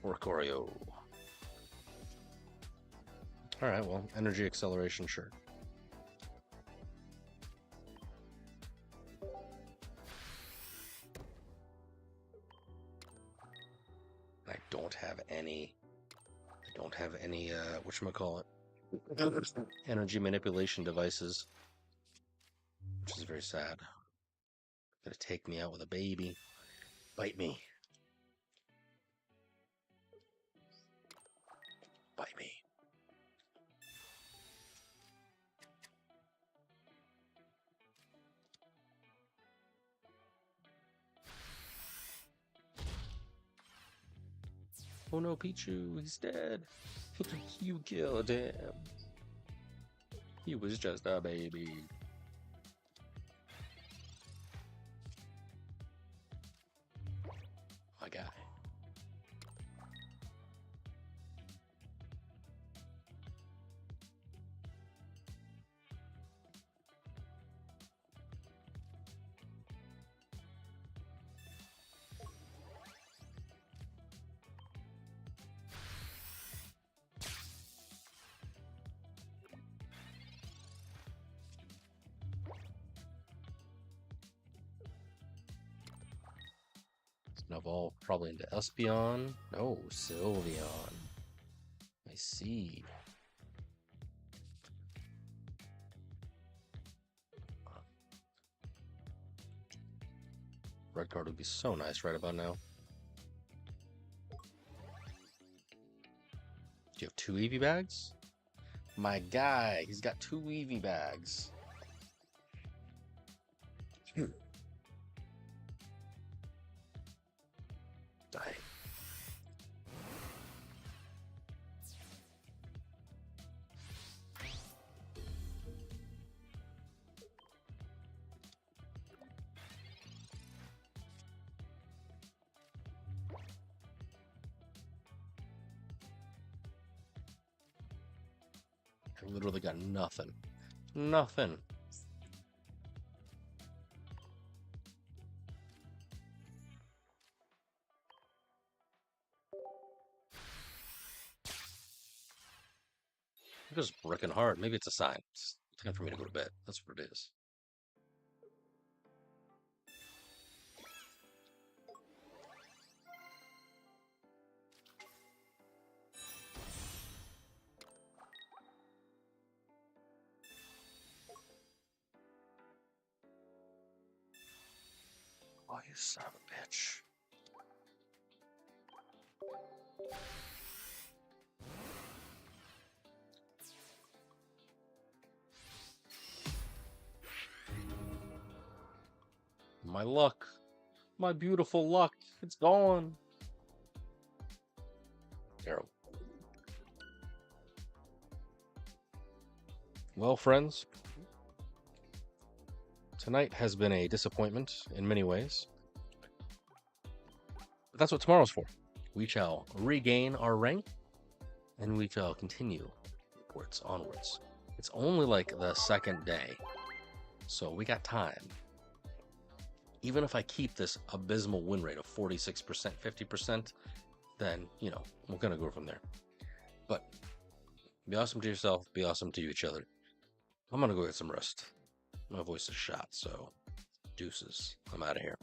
Oricorio. Alright, well, energy acceleration, sure. I don't have any whatchamacallit, energy manipulation devices, which is very sad. Gonna take me out with a baby. Bite me. Bite me. Oh no, Pichu, he's dead. You killed him. He was just a baby. My guy. Gonna evolve probably into Espeon. No, Sylveon. I see. Red card would be so nice right about now. Do you have 2 Eevee bags? My guy, he's got 2 Eevee bags. Die. I literally got nothing. Nothing. It was bricking hard. Maybe it's a sign. It's time for me to go to bed. That's what it is. Oh, you son of a bitch. My luck. My beautiful luck. It's gone. Terrible. Well, friends, tonight has been a disappointment in many ways. But that's what tomorrow's for. We shall regain our rank, and we shall continue upwards, onwards. It's only like the second day, so we got time. Even if I keep this abysmal win rate of 46%, 50%, then, you know, we're going to go from there. But be awesome to yourself, be awesome to each other. I'm going to go get some rest. My voice is shot, so deuces. I'm out of here.